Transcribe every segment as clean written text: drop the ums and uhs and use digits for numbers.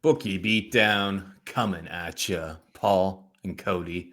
Bookie beatdown coming at ya. Paul and Cody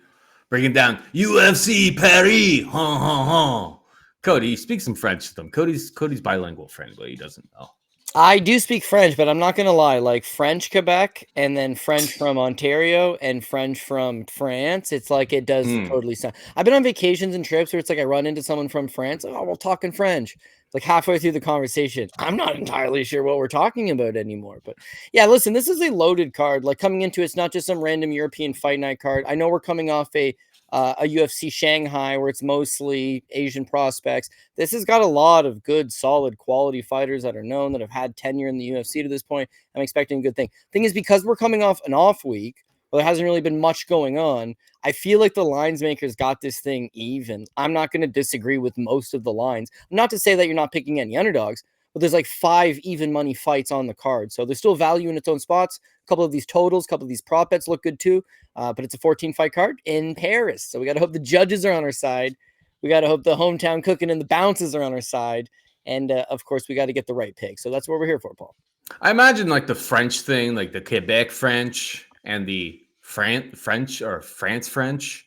breaking down UFC Paris. Ha ha ha. Cody, speak some French to them. Cody's bilingual friend, but he doesn't know. I do speak French, but I'm not going to lie. Like French Quebec and then French from Ontario and French from France. It's like it does totally sound. I've been on vacations and trips where it's like I run into someone from France. Oh, we're talking French. It's like halfway through the conversation, I'm not entirely sure what we're talking about anymore. But yeah, listen, this is a loaded card. Like coming into it's not just some random European fight night card. I know we're coming off a UFC Shanghai where it's mostly Asian prospects. This has got a lot of good, solid, quality fighters that are known that have had tenure in the UFC to this point. I'm expecting a good thing. Thing is, because we're coming off an off week, well, there hasn't really been much going on. I feel like the lines makers got this thing even. I'm not going to disagree with most of the lines. Not to say that you're not picking any underdogs, but there's like 5 even money fights on the card. So there's still value in its own spots. A couple of these totals, a couple of these prop bets look good too. But it's a 14 fight card in Paris. So we got to hope the judges are on our side. We got to hope the hometown cooking and the bounces are on our side. And of course, we got to get the right pick. So that's what we're here for, Paul. I imagine like the French thing, like the Quebec French and the French or France French,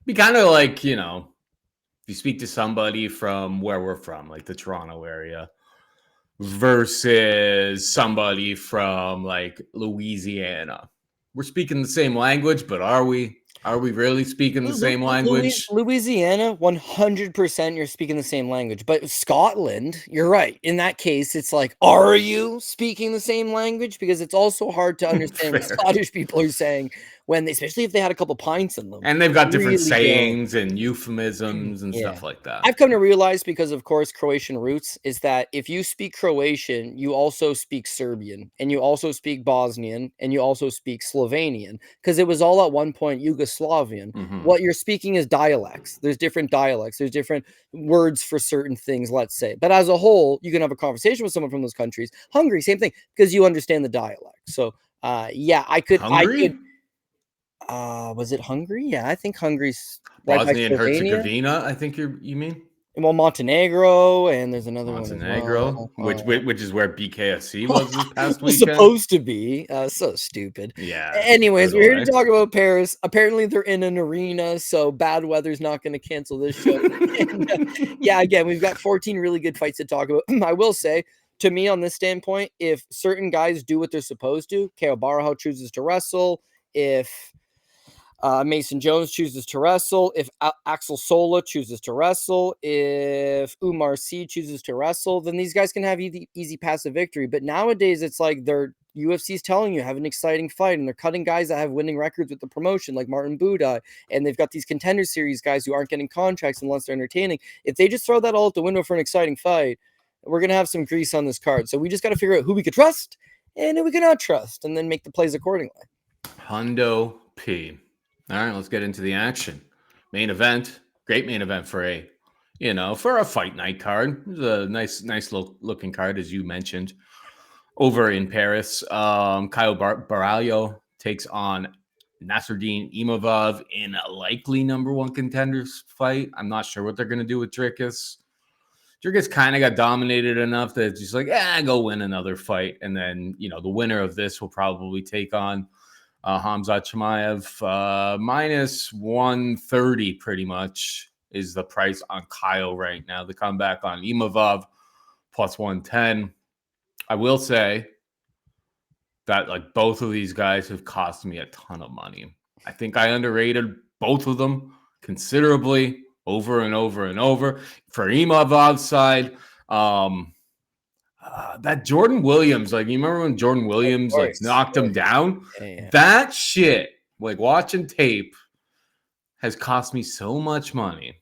be kind of like, you know, if you speak to somebody from where we're from, like the Toronto area, versus somebody from like Louisiana. We're speaking the same language, but are we? Are we really speaking the same language? Louisiana, 100% you're speaking the same language. But Scotland, you're right. In that case, it's like, are you speaking the same language? Because it's also hard to understand what Scottish people are saying when, especially if they had a couple pints in them. And they've got different sayings and euphemisms and stuff like that. I've come to realize, because of course Croatian roots, is that if you speak Croatian, you also speak Serbian, and you also speak Bosnian, and you also speak Slovenian, because it was all at one point Yugoslavian. What you're speaking is dialects. There's different dialects. There's different words for certain things, let's say. But as a whole, you can have a conversation with someone from those countries. Hungary, same thing, because you understand the dialect. So yeah, I could. Was it Hungary? Yeah, I think Hungary's Bosnia and Herzegovina. I think you mean. Well, Montenegro, and there's another Montenegro, which is where BKFC was this past weekend. Supposed to be. So stupid. Yeah. Anyways, we're here to talk about Paris. Apparently, they're in an arena, so bad weather's not going to cancel this show. And, yeah, again, we've got 14 really good fights to talk about. I will say, to me, on this standpoint, if certain guys do what they're supposed to, Caio Borralho chooses to wrestle, if Mason Jones chooses to wrestle, if Axel Sola chooses to wrestle, if Oumar chooses to wrestle, then these guys can have easy passive victory. But nowadays, it's like UFC's telling you have an exciting fight, and they're cutting guys that have winning records with the promotion, like Martin Buda, and they've got these contender series guys who aren't getting contracts unless they're entertaining. If they just throw that all out the window for an exciting fight, we're going to have some grease on this card. So we just got to figure out who we could trust and who we cannot trust, and then make the plays accordingly. Hundo P. All right, let's get into the action. Main event, great main event for a fight night card. It was a nice looking card, as you mentioned, over in Paris. Caio Borralho takes on Nassourdine Imavov in a likely number 1 contenders fight. I'm not sure what they're going to do with Dricus. Dricus kind of got dominated enough that it's just like, go win another fight. And then, the winner of this will probably take on Khamzat Chimaev. Minus 130 pretty much is the price on Caio right now. The comeback on Imavov plus 110. I will say that like both of these guys have cost me a ton of money. I think I underrated both of them considerably over and over and over. For Imavov's side, that Jordan Williams, like, you remember when Jordan Williams knocked him down? Yeah. That shit, like watching tape, has cost me so much money.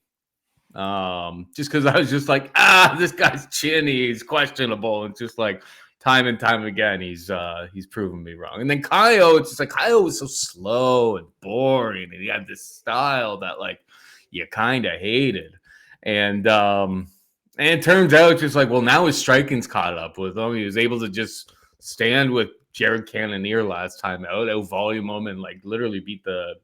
Just because I was just like, this guy's chinny, he's questionable. It's just like time and time again, he's proven me wrong. And then Caio, it's just like Caio was so slow and boring, and he had this style that like you kind of hated. And it turns out just like, well, now his striking's caught up with him. He was able to just stand with Jared Cannonier last time out volume him, and like literally beat the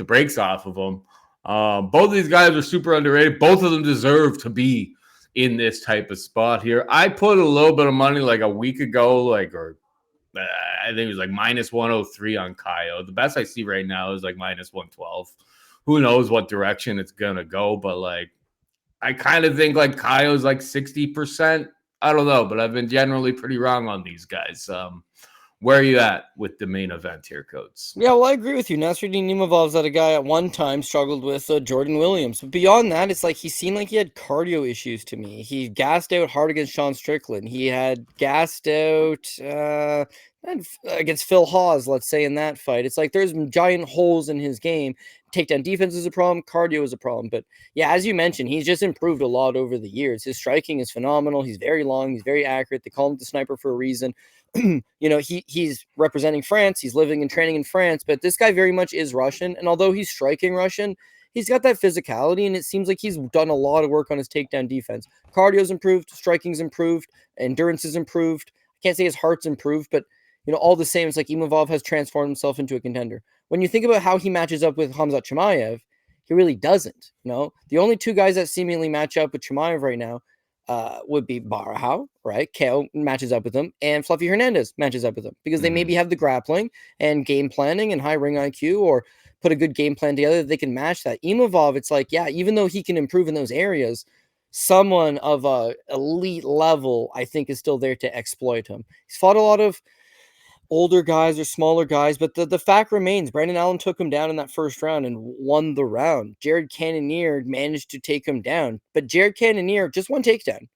brakes off of him. Both of these guys are super underrated. Both of them deserve to be in this type of spot here. I put a little bit of money like a week ago, or I think it was like minus 103 on Caio. The best I see right now is like minus 112. Who knows what direction it's going to go, but like, I kind of think like Caio's like 60%. I don't know, but I've been generally pretty wrong on these guys. Where are you at with the main event here, Coates? Yeah, well, I agree with you. Nassourdine Imavov's that a guy at one time struggled with Jordan Williams. But beyond that, it's like he seemed like he had cardio issues to me. He gassed out hard against Sean Strickland. He had gassed out against Phil Hawes, let's say, in that fight. It's like there's giant holes in his game. Takedown defense is a problem. Cardio is a problem. But yeah, as you mentioned, he's just improved a lot over the years. His striking is phenomenal. He's very long. He's very accurate. They call him the sniper for a reason. He's representing France. He's living and training in France, but this guy very much is Russian. And although he's striking Russian, he's got that physicality, and it seems like he's done a lot of work on his takedown defense. Cardio's improved, striking's improved, endurance is improved. I can't say his heart's improved, but all the same, it's like Imavov has transformed himself into a contender. When you think about how he matches up with Khamzat Chimaev, he really doesn't. The only two guys that seemingly match up with Chimaev right now would be Borralho, right? Caio matches up with him, and Fluffy Hernandez matches up with him because they maybe have the grappling and game planning and high ring IQ, or put a good game plan together that they can match that. Imavov, it's like, yeah, even though he can improve in those areas, someone of a elite level, I think, is still there to exploit him. He's fought a lot of older guys or smaller guys, but the fact remains, Brendan Allen took him down in that first round and won the round. Jared Cannonier managed to take him down, but Jared Cannonier just one takedown,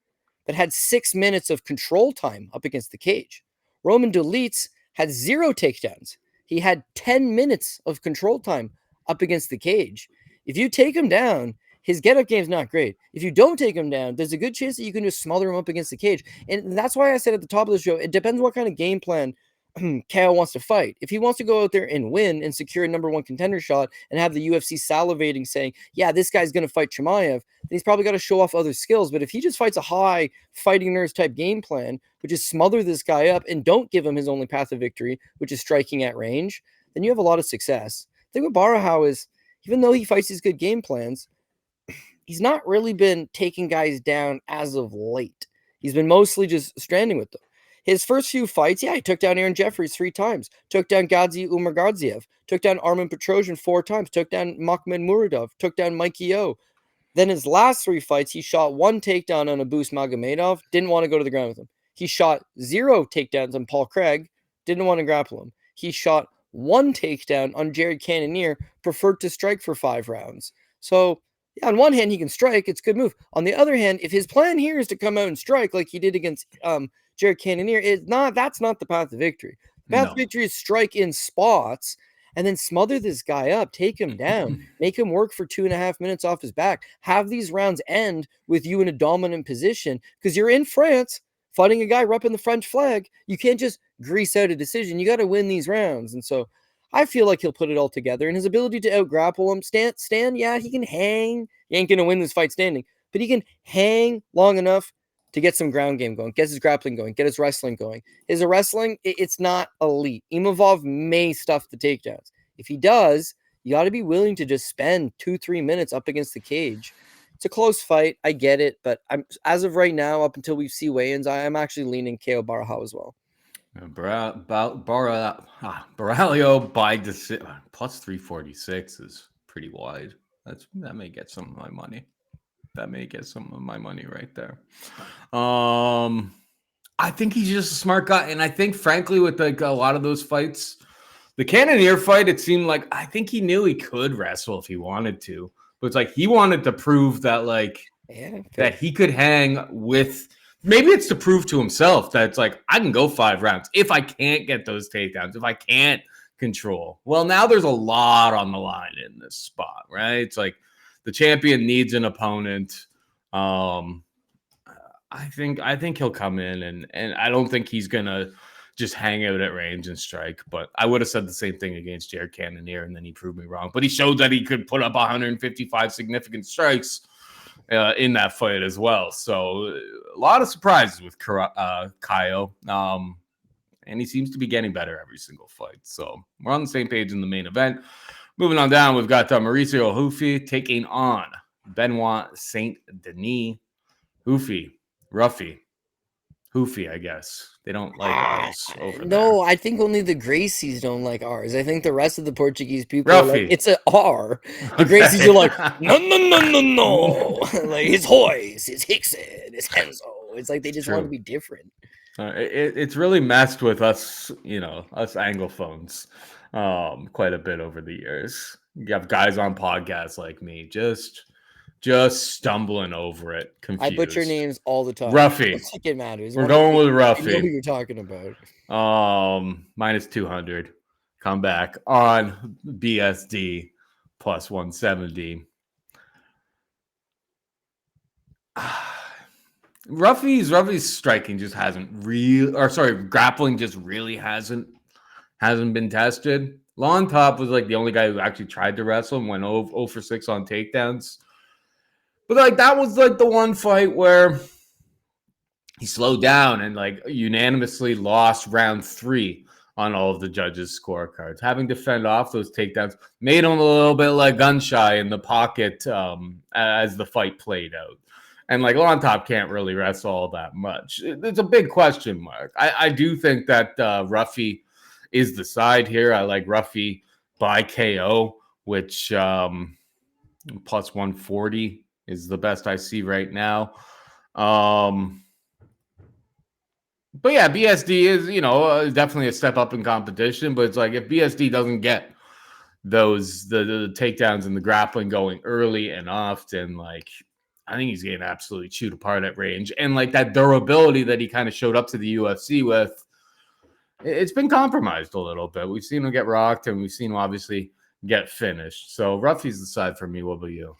but had 6 minutes of control time up against the cage. Roman Dolitz had 0 takedowns. He had 10 minutes of control time up against the cage. If you take him down, his get-up game is not great. If you don't take him down, there's a good chance that you can just smother him up against the cage. And that's why I said at the top of the show, it depends what kind of game plan Caio wants to fight. If he wants to go out there and win and secure a number 1 contender shot and have the UFC salivating saying, yeah, this guy's going to fight Chimaev, then he's probably got to show off other skills. But if he just fights a high fighting nerves type game plan, which is smother this guy up and don't give him his only path of victory, which is striking at range, then you have a lot of success. The thing with Borralho is, even though he fights these good game plans, he's not really been taking guys down as of late. He's been mostly just stranding with them. His first few fights, he took down Aaron Jeffries 3 times, took down Oumar Gadziev, took down Armen Petrosian 4 times, took down Makhmed Muradov, took down McKee. Then his last 3 fights, he shot 1 takedown on Abus Magomedov, didn't want to go to the ground with him. He shot 0 takedowns on Paul Craig, didn't want to grapple him. He shot 1 takedown on Jared Cannonier, preferred to strike for 5 rounds. So, yeah, on one hand, he can strike. It's a good move. On the other hand, if his plan here is to come out and strike like he did against Jared Cannonier, that's not the path to victory. The path to victory is strike in spots and then smother this guy up, take him down, make him work for 2.5 minutes off his back, have these rounds end with you in a dominant position because you're in France fighting a guy repping the French flag. You can't just grease out a decision. You got to win these rounds. And so I feel like he'll put it all together, and his ability to out-grapple him, stand, yeah, he can hang. He ain't going to win this fight standing, but he can hang long enough to get some ground game going, get his grappling going, get his wrestling going. His wrestling, it's not elite. Imavov may stuff the takedowns. If he does, you got to be willing to just spend 2-3 minutes up against the cage. It's a close fight. I get it, but as of right now, up until we see weigh-ins, I'm actually leaning Caio Borralho as well. Borralho by decision plus 346 is pretty wide. That may get some of my money. Right there. I think he's just a smart guy, and I think, frankly, with like a lot of those fights, the Cannonier fight, it seemed like I think he knew he could wrestle if he wanted to, but it's like he wanted to prove that that he could hang with. Maybe it's to prove to himself that it's like, I can go 5 rounds if I can't get those takedowns, if I can't control. Well, now there's a lot on the line in this spot, right? It's like the champion needs an opponent. I think he'll come in, and I don't think he's gonna just hang out at range and strike. But I would have said the same thing against Jared Cannonier, and then he proved me wrong. But he showed that he could put up 155 significant strikes in that fight as well. So a lot of surprises with Caio. And he seems to be getting better every single fight. So we're on the same page in the main event. Moving on down, we've got Mauricio Ruffy taking on Benoit Saint-Denis. Ruffy. Hoofy, I guess. They don't like ours over there. No, I think only the Gracies don't like ours. I think the rest of the Portuguese people are like, Ruffy. it's an R. The Okay. Gracies are like, no. Like, it's Hoyes, it's Hickson, it's Henzo. It's like they just want to be different. It's really messed with us, us Anglophones, quite a bit over the years. You have guys on podcasts like me just stumbling over it, confused. I butcher names all the time. Ruffy. Let's think it matters. We're going with Ruffy. I know who you're talking about. Minus 200. Come back on BSD plus 170. Ruffy's striking just grappling just really hasn't been tested. Lawn Top was like the only guy who actually tried to wrestle and went 0 for 6 on takedowns. But like that was like the one fight where he slowed down and like unanimously lost round 3 on all of the judges' scorecards. Having to fend off those takedowns made him a little bit like gun shy in the pocket as the fight played out. And like Lawn Top can't really wrestle all that much. It's a big question mark. I do think that Ruffy is the side here. I like Ruffy by KO, which plus 140 is the best I see right now. But yeah, BSD is, definitely a step up in competition. But it's like if BSD doesn't get the takedowns and the grappling going early and often, like I think he's getting absolutely chewed apart at range. And like that durability that he kind of showed up to the UFC with, it's been compromised a little bit. We've seen him get rocked and we've seen him obviously get finished. So Ruffy's the side for me. What about you?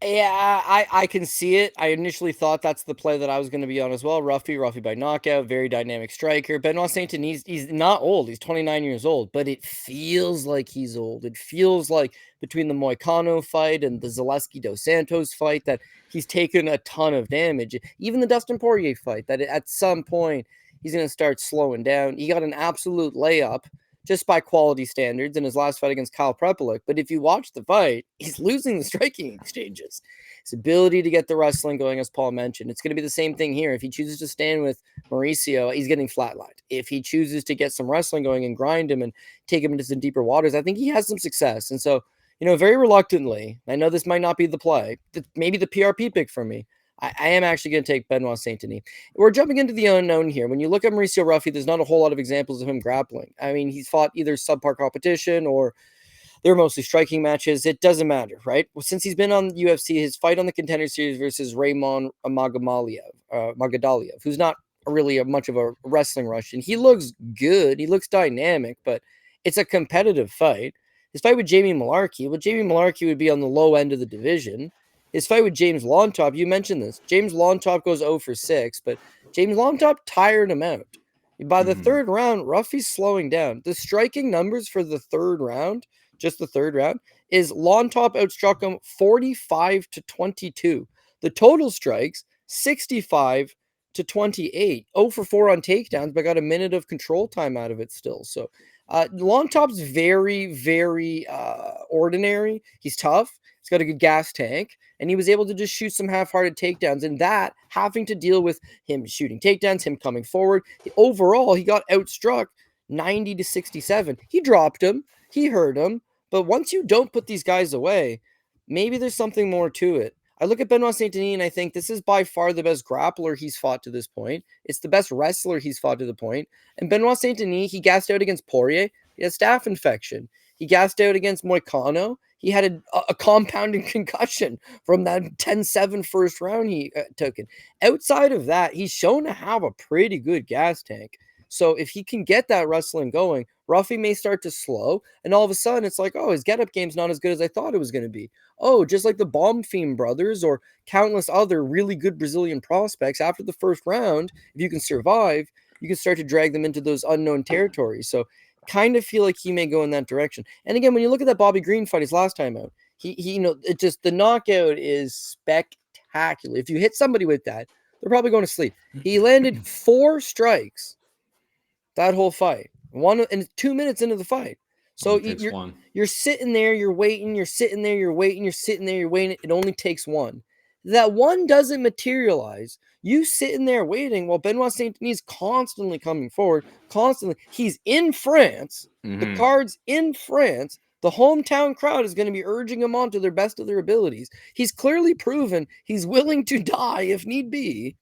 Yeah, I can see it. I initially thought that's the play that I was going to be on as well. Ruffy by knockout, very dynamic striker. Benoit Saint-Denis, he's not old. He's 29 years old, but it feels like he's old. It feels like between the Moicano fight and the Zaleski Dos Santos fight that he's taken a ton of damage. Even the Dustin Poirier fight, that at some point he's going to start slowing down. He got an absolute layup just by quality standards in his last fight against Kyle Prepelic. But if you watch the fight, he's losing the striking exchanges. His ability to get the wrestling going, as Paul mentioned, it's going to be the same thing here. If he chooses to stand with Mauricio, he's getting flatlined. If he chooses to get some wrestling going and grind him and take him into some deeper waters, I think he has some success. And so, very reluctantly, I know this might not be the play, maybe the PRP pick for me, I am actually going to take Benoit Saint-Denis. We're jumping into the unknown here. When you look at Mauricio Ruffy, there's not a whole lot of examples of him grappling. I mean, he's fought either subpar competition or they're mostly striking matches. It doesn't matter, right? Well, since he's been on UFC, his fight on the Contender Series versus Raymond Magadaliev, who's not really much of a wrestling Russian. He looks good. He looks dynamic, but it's a competitive fight. His fight with Jamie Malarkey, would be on the low end of the division. His fight with James Longtop, you mentioned this. James Longtop goes 0 for 6, but James Longtop tired him out. By the third round, Ruffy's slowing down. The striking numbers for the third round, just the third round, is Longtop outstruck him 45-22. The total strikes, 65-28. 0 for 4 on takedowns, but got a minute of control time out of it still. So Longtop's very, very ordinary. He's tough. He's got a good gas tank, and he was able to just shoot some half-hearted takedowns, and that having to deal with him shooting takedowns, him coming forward. Overall, he got outstruck 90-67. He dropped him. He hurt him. But once you don't put these guys away, maybe there's something more to it. I look at Benoit Saint-Denis, and I think this is by far the best grappler he's fought to this point. It's the best wrestler he's fought to the point. And Benoit Saint-Denis, he gassed out against Poirier. He had staph infection. He gassed out against Moicano. He had a compounding concussion from that 10-7 first round he took in. Outside of that, he's shown to have a pretty good gas tank. So if he can get that wrestling going, Ruffy may start to slow, and all of a sudden it's like, oh, his get-up game's not as good as I thought it was going to be. Oh, just like the Bombfiend brothers or countless other really good Brazilian prospects, after the first round, if you can survive, you can start to drag them into those unknown territories. So kind of feel like he may go in that direction. And again, when you look at that Bobby Green fight his last time out, he it just, the knockout is spectacular. If you hit somebody with that, they're probably going to sleep. He landed 4 strikes that whole fight, 1 and 2 minutes into the fight. So you're sitting there, you're waiting, you're sitting there, you're waiting, you're sitting there, you're waiting. It only takes 1. that one doesn't materialize. You sitting there waiting while Benoit Saint-Denis constantly coming forward, constantly. He's in France. The card's in France. The hometown crowd is going to be urging him on to their best of their abilities. He's clearly proven he's willing to die if need be.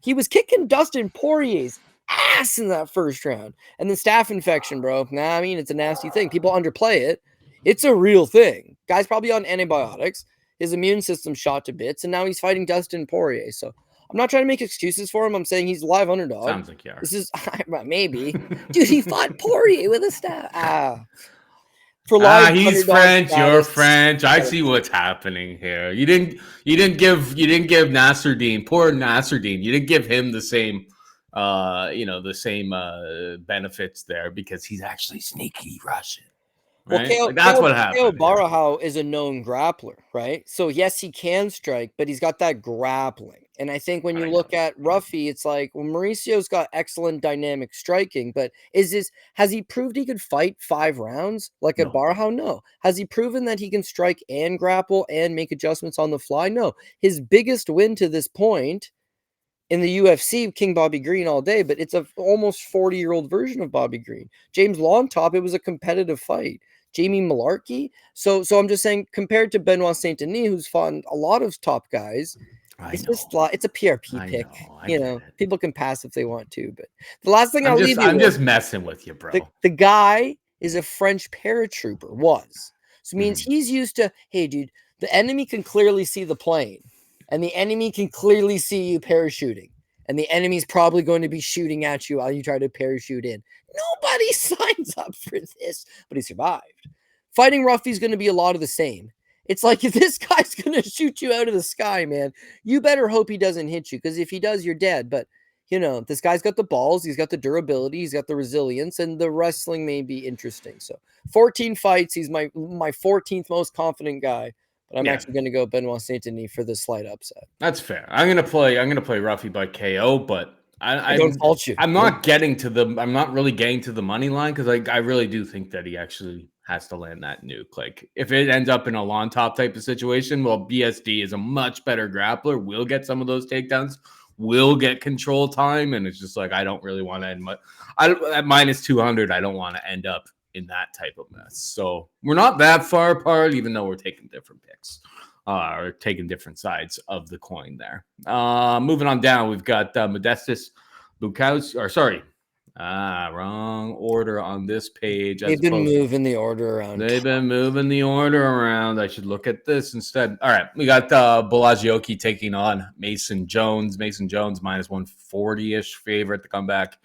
He was kicking Dustin Poirier's ass in that first round. And the staph infection, bro. Nah, I mean, it's a nasty thing. People underplay it. It's a real thing. Guy's probably on antibiotics. His immune system shot to bits, and now he's fighting Dustin Poirier. So I'm not trying to make excuses for him. I'm saying he's a live underdog. Sounds like you are. This is maybe. Dude, he fought Poirier with a staff. He's French. You're French. I see what's happening here. You didn't give Nassourdine, poor Nassourdine. You didn't give him the same benefits there because he's actually sneaky Russian. Right? Well, that's what happened. Borralho is a known grappler, right? So yes, he can strike, but he's got that grappling. And I think when you look at Ruffy, it's like, well, Mauricio's got excellent dynamic striking, but has he proved he could fight 5 rounds like a Borralho? No. Has he proven that he can strike and grapple and make adjustments on the fly? No. His biggest win to this point in the UFC, King Bobby Green all day, but it's a almost 40-year-old version of Bobby Green. James Longtop, it was a competitive fight. Jamie Malarkey. So I'm just saying, compared to Benoit Saint-Denis, who's fought a lot of top guys, it's a PRP pick. People can pass if they want to. But the last thing I'm just messing with you, bro. The guy is a French paratrooper. So it means he's used to, hey, dude, the enemy can clearly see the plane, and the enemy can clearly see you parachuting, and the enemy's probably going to be shooting at you while you try to parachute in. Nobody signs up for this, but he survived. Fighting Ruffy's going to be a lot of the same. It's like, if this guy's going to shoot you out of the sky, man, you better hope he doesn't hit you, because if he does, you're dead. But, this guy's got the balls, he's got the durability, he's got the resilience, and the wrestling may be interesting. So 14 fights, he's my 14th most confident guy. But I'm actually going to go Benoit Saint-Denis for the slight upset. That's fair. I'm going to play Ruffy by KO, but I don't fault you. I'm not really getting to the money line, because I really do think that he actually has to land that nuke. Like, if it ends up in a lawn top type of situation, well, BSD is a much better grappler. We'll get some of those takedowns. We'll get control time, and it's just like, I don't really want to end at minus 200. I don't want to end up in that type of mess. So we're not that far apart, even though we're taking different picks or taking different sides of the coin there. Moving on down, we've got Modestas, Bukauskas, wrong order on this page. They've been moving the order around. I should look at this instead. All right, we got Bolaji taking on Mason Jones. Mason Jones minus 140-ish favorite to come back,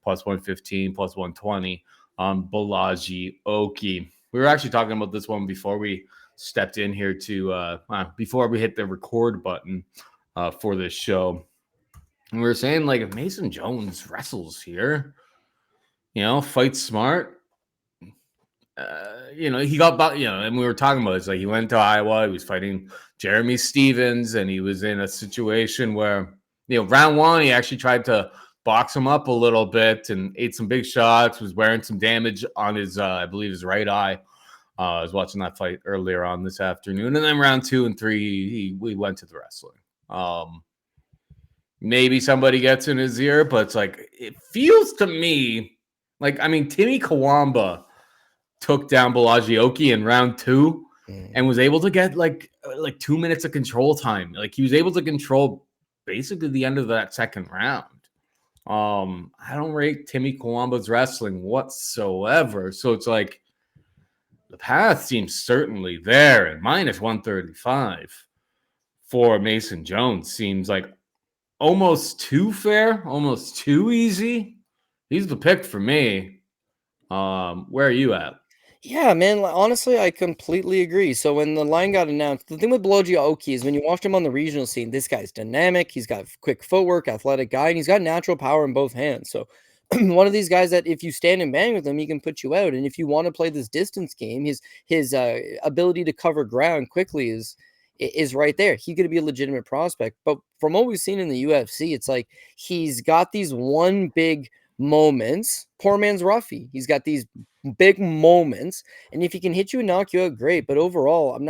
plus 115, plus 120 on Bolaji. We were actually talking about this one before we stepped in here before we hit the record button for this show. And we were saying, like, if Mason Jones wrestles here, fights smart, he got, and we were talking about it. It's like, he went to Iowa, he was fighting Jeremy Stevens, and he was in a situation where, round 1, he actually tried to box him up a little bit and ate some big shots, was wearing some damage on his, I believe, his right eye. I was watching that fight earlier on this afternoon. And then round 2 and 3, we went to the wrestling. Maybe somebody gets in his ear, but it's like, it feels to me like, Timmy Kawamba took down Bolaji in round 2 and was able to get like 2 minutes of control time. Like, he was able to control basically the end of that second round. I don't rate Timmy Kawamba's wrestling whatsoever. So it's like, the path seems certainly there, and minus 135 for Mason Jones seems like almost too fair, almost too easy. He's the pick for me. Where are you at? Yeah, man. Honestly, I completely agree. So when the line got announced, the thing with Bolaji is when you watched him on the regional scene, this guy's dynamic. He's got quick footwork, athletic guy, and he's got natural power in both hands. So one of these guys that if you stand and bang with him, he can put you out. And if you want to play this distance game, his ability to cover ground quickly is right there. He's going to be a legitimate prospect. But from what we've seen in the UFC, it's like he's got these one big moments. Poor man's Ruffy. He's got these big moments, and if he can hit you and knock you out, great. But overall, I'm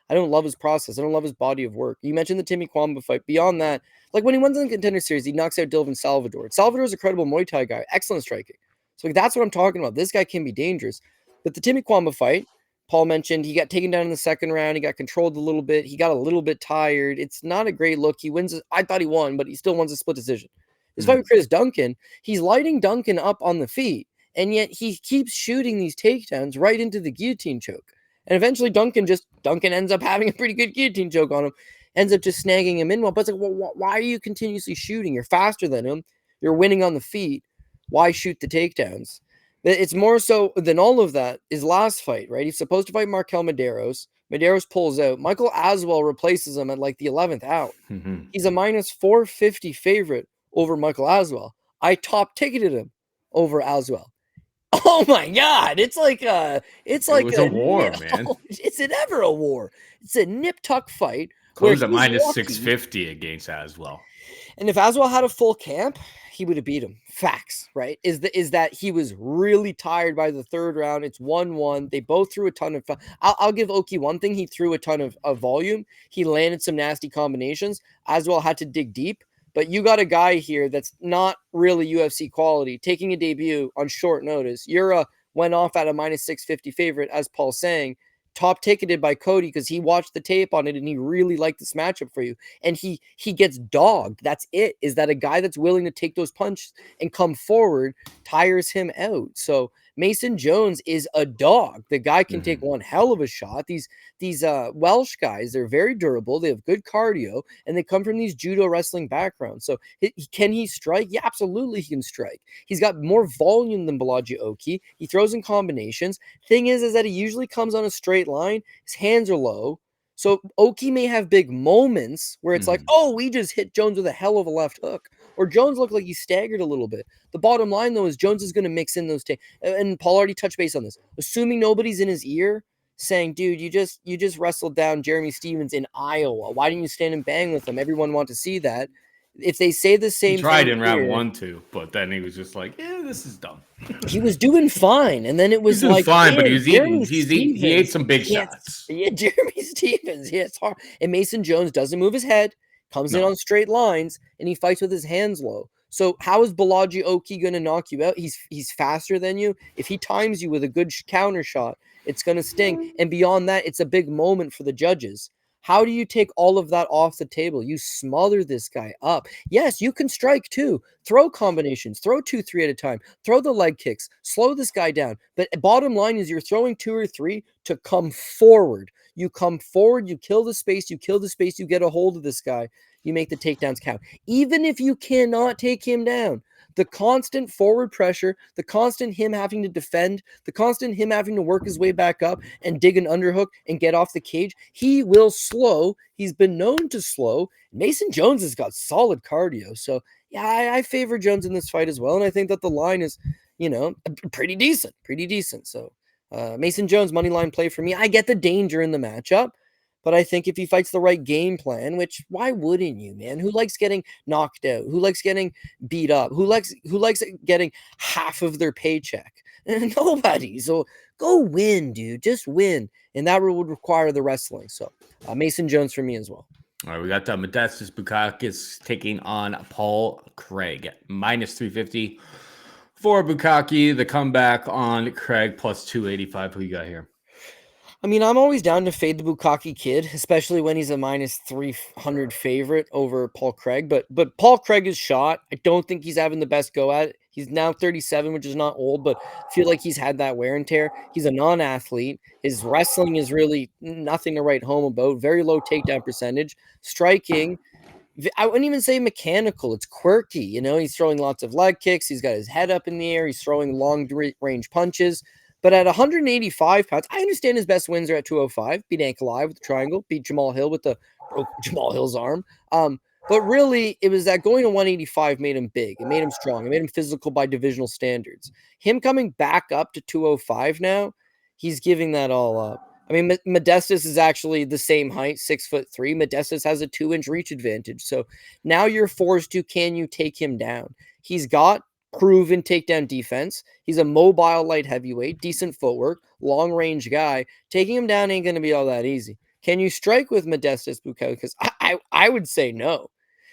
I don't love his process. I don't love his body of work. You mentioned the Timmy Kwamba fight. Beyond that, like when he wins in the Contender Series, he knocks out Dilvin Salvador. Salvador's a credible Muay Thai guy, excellent striking. So like, that's what I'm talking about. This guy can be dangerous. But the Timmy Kwamba fight, Paul mentioned he got taken down in the second round. He got controlled a little bit. He got a little bit tired. It's not a great look. He wins. I thought he won, but he still wins a split decision. His fight with Chris Duncan, he's lighting Duncan up on the feet, and yet he keeps shooting these takedowns right into the guillotine choke. And eventually Duncan ends up having a pretty good guillotine choke on him, ends up just snagging him in one. But it's like, well, why are you continuously shooting? You're faster than him. You're winning on the feet. Why shoot the takedowns? It's more so than all of that. His last fight, right? He's supposed to fight Markel Medeiros. Medeiros pulls out. Michael Aswell replaces him at like the 11th out. He's a minus 450 favorite over Michael Aswell. I top ticketed him over Aswell. Oh my God. It's like a war, man. It's never a war. It's a nip tuck fight. Close at minus 650 against Aswell. And if Aswell had a full camp, he would have beat him. Facts, right? Is that he was really tired by the third round. It's 1-1. They both threw a ton of fun. I'll give Oki one thing. He threw a ton of volume. He landed some nasty combinations. Aswell had to dig deep. But you got a guy here that's not really UFC quality, taking a debut on short notice. Yura went off at a minus 650 favorite, as Paul's saying, top ticketed by Cody because he watched the tape on it and he really liked this matchup for you. And he gets dogged. That's it. Is that a guy that's willing to take those punches and come forward tires him out. So Mason Jones is a dog. The guy can take one hell of a shot. These Welsh guys, they're very durable. They have good cardio, and they come from these judo wrestling backgrounds. So can he strike? Yeah, absolutely he can strike. He's got more volume than Bolaji Oki. He throws in combinations. Thing is that he usually comes on a straight line. His hands are low. So Oki may have big moments where it's like, oh, we just hit Jones with a hell of a left hook. Or Jones looked like he staggered a little bit. The bottom line, though, is Jones is going to mix in those and Paul already touched base on this. Assuming nobody's in his ear saying, dude, you just wrestled down Jeremy Stevens in Iowa. Why didn't you stand and bang with him? Everyone wants to see that. If they say the same he tried in round 1, 2, but then he was just like, yeah, this is dumb. He was doing fine. And then it was like, fine, but he was eating. He ate some big shots. Yeah, Jeremy Stevens. Yeah, it's hard. And Mason Jones doesn't move his head. Comes in on straight lines, and he fights with his hands low. So how is Bolaji Oki going to knock you out? He's faster than you. If he times you with a good counter shot, it's going to sting. And beyond that, it's a big moment for the judges. How do you take all of that off the table? You smother this guy up. Yes, you can strike too. Throw combinations. Throw 2-3 at a time. Throw the leg kicks. Slow this guy down. But bottom line is you're throwing 2 or 3 to come forward. You come forward, you kill the space, you get a hold of this guy, you make the takedowns count. Even if you cannot take him down, the constant forward pressure, the constant him having to defend, the constant him having to work his way back up and dig an underhook and get off the cage, he will slow. He's been known to slow. Mason Jones has got solid cardio. So, yeah, I favor Jones in this fight as well. And I think that the line is, pretty decent. So, Mason Jones, money line play for me. I get the danger in the matchup, but I think if he fights the right game plan, which why wouldn't you, man? Who likes getting knocked out? Who likes getting beat up? Who likes getting half of their paycheck? Nobody. So go win, dude. Just win, and that would require the wrestling. So Mason Jones for me as well. All right, we got Modestas Bukauskas taking on Paul Craig, minus 350. For Bukauskas, the comeback on Craig plus 285. Who you got here? I mean, I'm always down to fade the Bukauskas kid, especially when he's a minus 300 favorite over Paul Craig. But Paul Craig is shot. I don't think he's having the best go at it. He's now 37, which is not old, but I feel like he's had that wear and tear. He's a non-athlete. His wrestling is really nothing to write home about. Very low takedown percentage. Striking, I wouldn't even say mechanical. It's quirky. He's throwing lots of leg kicks. He's got his head up in the air. He's throwing long range punches. But at 185 pounds, I understand his best wins are at 205. Beat Ankalaev with the triangle. Beat Jamal Hill with broke Jamal Hill's arm. But really, it was that going to 185 made him big. It made him strong. It made him physical by divisional standards. Him coming back up to 205 now, he's giving that all up. I mean, Modestas is actually the same height, 6'3". Modestas has a 2-inch reach advantage. So now you're forced to, can you take him down? He's got proven takedown defense. He's a mobile light heavyweight, decent footwork, long range guy. Taking him down ain't going to be all that easy. Can you strike with Modestas Bukauskas? I would say no.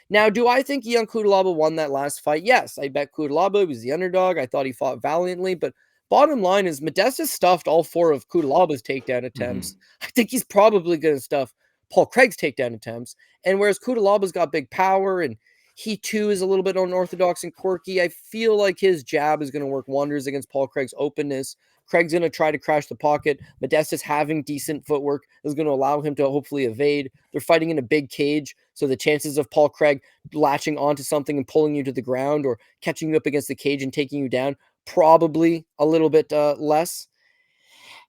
Now, do I think Ion Cutelaba won that last fight? Yes, I bet Cutelaba was the underdog. I thought he fought valiantly, but bottom line is Modestas stuffed all 4 of Cutelaba's takedown attempts. I think he's probably going to stuff Paul Craig's takedown attempts. And whereas Cutelaba's got big power and he too is a little bit unorthodox and quirky, I feel like his jab is going to work wonders against Paul Craig's openness. Craig's going to try to crash the pocket. Modestas having decent footwork is going to allow him to hopefully evade. They're fighting in a big cage, so the chances of Paul Craig latching onto something and pulling you to the ground or catching you up against the cage and taking you down, probably a little bit less.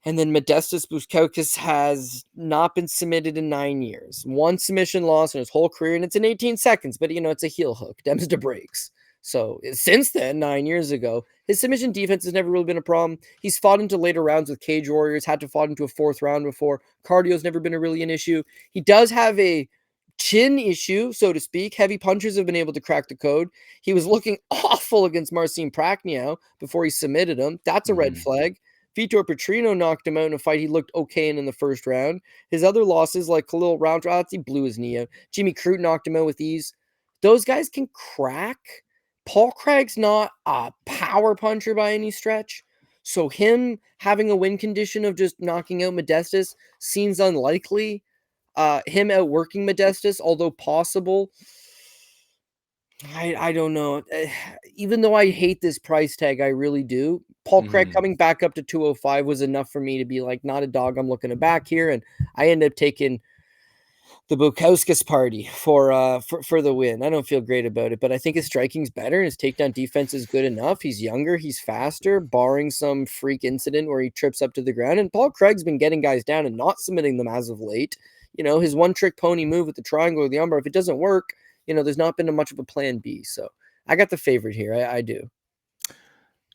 And then Modestas Bukauskas has not been submitted in 9 years. 1 submission loss in his whole career, and it's in 18 seconds, but it's a heel hook. Dems to breaks. So since then, 9 years ago, his submission defense has never really been a problem. He's fought into later rounds with Cage Warriors, had to fought into a 4th round before. Cardio's never been really an issue. He does have a chin issue, so to speak. Heavy punchers have been able to crack the code. He was looking awful against Marcin Prachnio before he submitted him. That's a red flag. Vitor Petrino knocked him out in a fight he looked okay in the first round. His other losses, like Khalil Rountree, he blew his knee out. Jimmy Crute knocked him out with ease. Those guys can crack. Paul Craig's not a power puncher by any stretch. So him having a win condition of just knocking out Modestas seems unlikely. Him outworking Modestas, although possible, I don't know. Even though I hate this price tag, I really do. Paul Craig coming back up to 205 was enough for me to be like, not a dog I'm looking to back here. And I ended up taking the Bukauskas party for the win. I don't feel great about it, but I think his striking's better and his takedown defense is good enough. He's younger, he's faster, barring some freak incident where he trips up to the ground. And Paul Craig's been getting guys down and not submitting them as of late. His one-trick pony move with the triangle or the armbar, if it doesn't work, there's not been much of a plan B. So I got the favorite here. I do.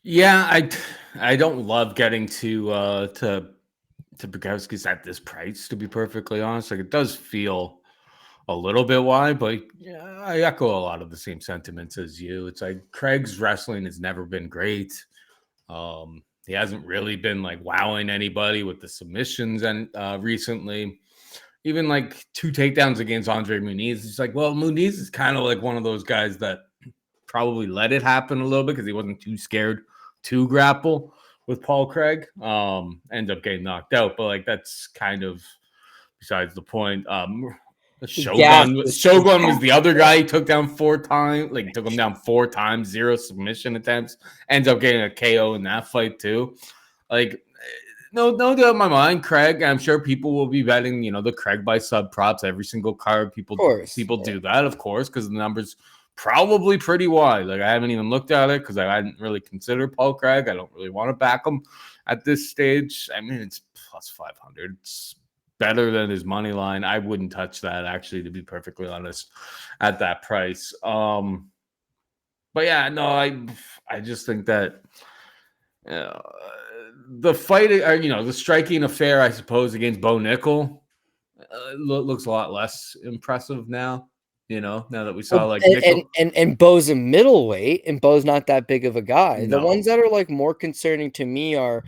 Yeah, I don't love getting to Bukauskas at this price, to be perfectly honest. Like, it does feel a little bit wide, but yeah, I echo a lot of the same sentiments as you. It's like Craig's wrestling has never been great. He hasn't really been like wowing anybody with the submissions and recently. Even like 2 takedowns against Andre Muniz. It's like, well, Muniz is kind of like one of those guys that probably let it happen a little bit because he wasn't too scared to grapple with Paul Craig. End up getting knocked out, but like that's kind of besides the point. Shogun was the other guy he took down 4 times. Like took him down 4 times, 0 submission attempts. Ends up getting a KO in that fight too. Like. No doubt in my mind, Craig. I'm sure people will be betting, the Craig by sub props every single card. People do that, of course, because the number's probably pretty wide. Like I haven't even looked at it because I hadn't really considered Paul Craig. I don't really want to back him at this stage. I mean, it's plus 500. It's better than his money line. I wouldn't touch that, actually, to be perfectly honest, at that price. But yeah, no, I just think that. The fight, the striking affair, I suppose, against Bo Nickel looks a lot less impressive now. Now that we saw and Bo's a middleweight, and Bo's not that big of a guy. No. The ones that are like more concerning to me are.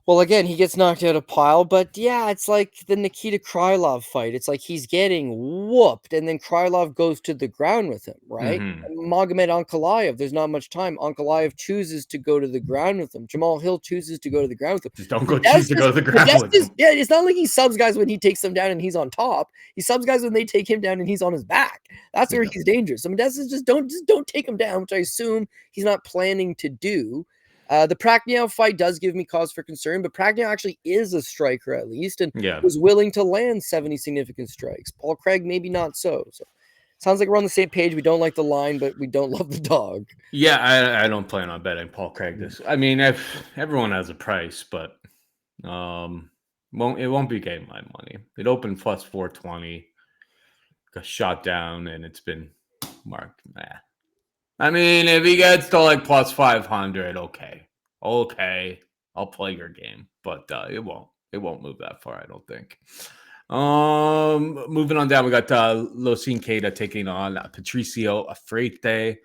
Well, again, he gets knocked out a pile, but yeah, it's like the Nikita Krylov fight. It's like he's getting whooped, and then Krylov goes to the ground with him, right? Magomed Ankalaev, there's not much time. Ankalaev chooses to go to the ground with him. Jamal Hill chooses to go to the ground with him. Just don't go choose to go to the ground with him. Yeah, it's not like he subs guys when he takes them down and he's on top. He subs guys when they take him down and he's on his back. That's where he's dangerous. So Modestas just don't take him down, which I assume he's not planning to do. The Prachnio fight does give me cause for concern, but Prachnio actually is a striker at least and was willing to land 70 significant strikes. Paul Craig, maybe not so. So sounds like we're on the same page. We don't like the line, but we don't love the dog. Yeah, I don't plan on betting Paul Craig this. I mean, everyone has a price, but it won't be getting my money. It opened plus 420, got shot down, and it's been marked. I mean, if he gets to like plus 500, okay, I'll play your game, but it won't move that far, I don't think. Moving on down, we got Losene Keita taking on Patricio Freire.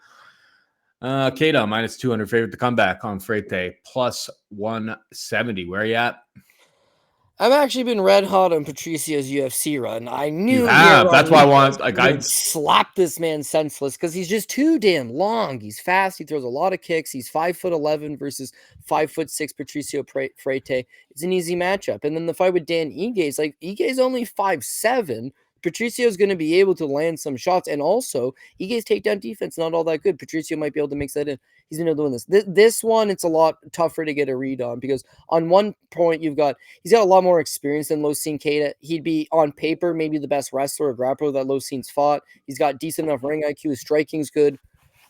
Keita minus 200 favorite to come back on Freire plus 170. Where are you at? I've actually been red hot on Patricio's UFC run. I You knew have. That's why I want would slap this man senseless because he's just too damn long. He's fast. He throws a lot of kicks. He's 5'11" versus 5'6" Patricio Freire. It's an easy matchup. And then the fight with Dan Ige is like Ige's only 5'7". Patricio's going to be able to land some shots, and also Ige's takedown defense not all that good. Patricio might be able to mix that in. He's going to do this. This one, it's a lot tougher to get a read on because on one point he's got a lot more experience than Losene Keita. He'd be on paper maybe the best wrestler or grappler that Losene's fought. He's got decent enough ring IQ. His striking's good.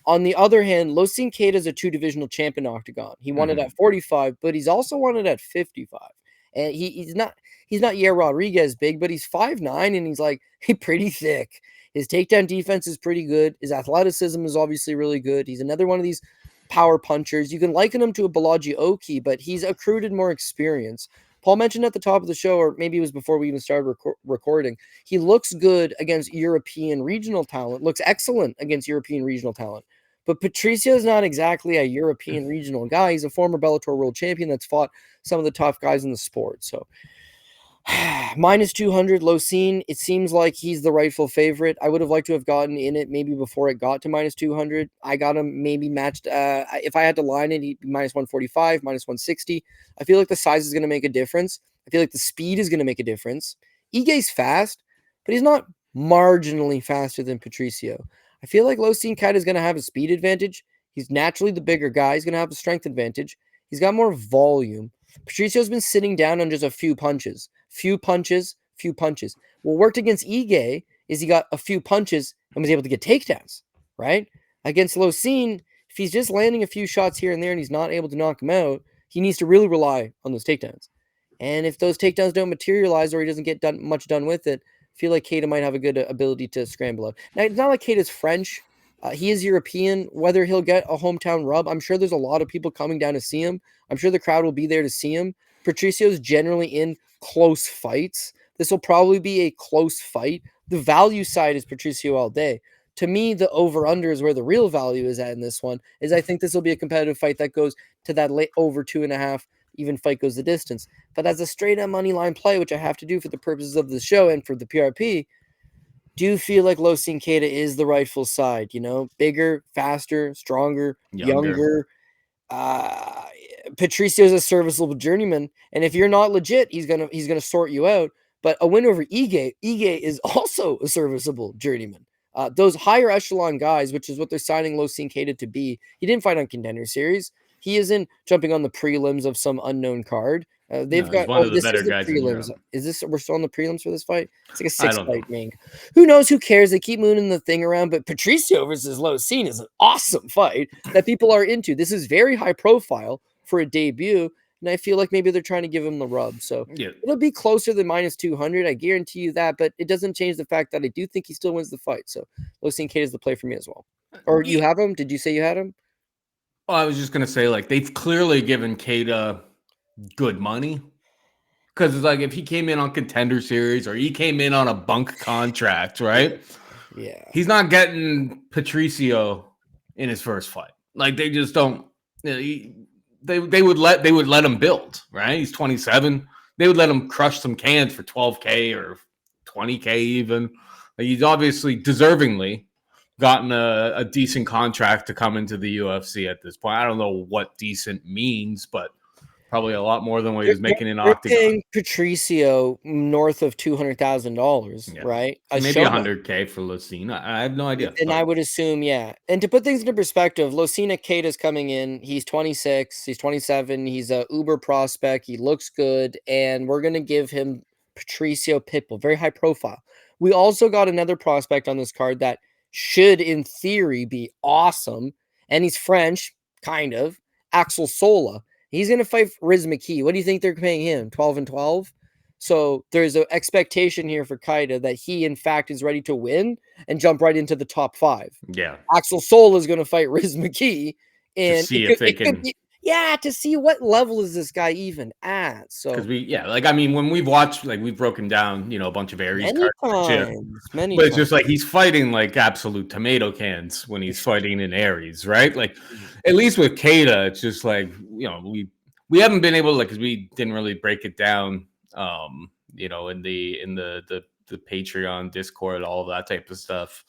On the other hand, Losene Keita is a 2-divisional champion octagon. He won it at 45, but he's also won it at 55. And he's not Yair Rodriguez big, but he's 5'9", and he's like pretty thick. His takedown defense is pretty good. His athleticism is obviously really good. He's another one of these power punchers. You can liken him to a Bolaji Oki, but he's accrued more experience. Paul mentioned at the top of the show, or maybe it was before we even started recording, he looks good against European regional talent, looks excellent against European regional talent. But Patricio is not exactly a European regional guy. He's a former Bellator world champion that's fought some of the top guys in the sport. So minus 200 Losene, it seems like he's the rightful favorite. I would have liked to have gotten in it maybe before it got to minus 200. I got him maybe matched. If I had to line it, he'd be minus 145, minus 160. I feel like the size is going to make a difference. I feel like the speed is going to make a difference. Ige's fast, but he's not marginally faster than Patricio. I feel like Losene Keita is going to have a speed advantage. He's naturally the bigger guy. He's going to have a strength advantage. He's got more volume. Patricio's been sitting down on just a few punches. Few punches. What worked against Ige is he got a few punches and was able to get takedowns, right? Against Losene, if he's just landing a few shots here and there and he's not able to knock him out, he needs to really rely on those takedowns. And if those takedowns don't materialize or he doesn't get much done with it, I feel like Keita might have a good ability to scramble out. Now, it's not like Keita's French. He is European. Whether he'll get a hometown rub, I'm sure there's a lot of people coming down to see him. I'm sure the crowd will be there to see him. Patricio's generally in close fights. This will probably be a close fight. The value side is Patricio all day. To me, the over-under is where the real value is at in this one, is I think this will be a competitive fight that goes to that late over 2.5, even fight goes the distance. But as a straight-up money line play, which I have to do for the purposes of the show and for the PRP, do feel like Losene Keita is the rightful side, bigger, faster, stronger, younger. Patricio's a serviceable journeyman, and if you're not legit, he's gonna sort you out. But a win over Ige is also a serviceable journeyman. Those higher echelon guys, which is what they're signing Losene Keita to be. He didn't fight on Contender Series. He isn't jumping on the prelims of some unknown card. They've got one of the better is the guys prelims. Is this we're still on the prelims for this fight? It's like a 6-fight main. Who knows? Who cares? They keep mooning the thing around, but Patricio versus Losene is an awesome fight that people are into. This is very high profile for a debut, and I feel like maybe they're trying to give him the rub. So it'll be closer than minus 200. I guarantee you that, but it doesn't change the fact that I do think he still wins the fight. So Losene Keita is the play for me as well. Or you have him? Did you say you had him? Well, I was just gonna say, like, they've clearly given Keita good money, because it's like if he came in on Contender Series or he came in on a bunk contract, right? Yeah, he's not getting Patricio in his first fight. Like, they just don't. They would let him build, right? He's 27. They would let him crush some cans for 12K or 20K even. Like, he's obviously deservingly gotten a decent contract to come into the UFC at this point. I don't know what decent means, but probably a lot more than what he was making in Octagon. Paying Patricio north of $200,000, right? Maybe 100K for Losene. I have no idea. And I would assume, yeah. And to put things into perspective, Losene Keita's coming in. He's 26. He's 27. He's a uber prospect. He looks good, and we're gonna give him Patricio Pitbull, very high profile. We also got another prospect on this card that should, in theory, be awesome, and he's French, kind of. Axel Sola. He's going to fight Rhys McKee. What do you think they're paying him? 12 and 12? So there's an expectation here for Keita that he, in fact, is ready to win and jump right into the top 5. Yeah. Axel Sola is going to fight Rhys McKee. And to see if they can... to see what level is this guy even at. So because when we've watched, like, we've broken down, a bunch of Aries cards, but it's just like he's fighting like absolute tomato cans when he's fighting in Aries, right? Like, at least with Keita, it's just like, we haven't been able to, like, because we didn't really break it down You know, in the Patreon, Discord, all of that type of stuff.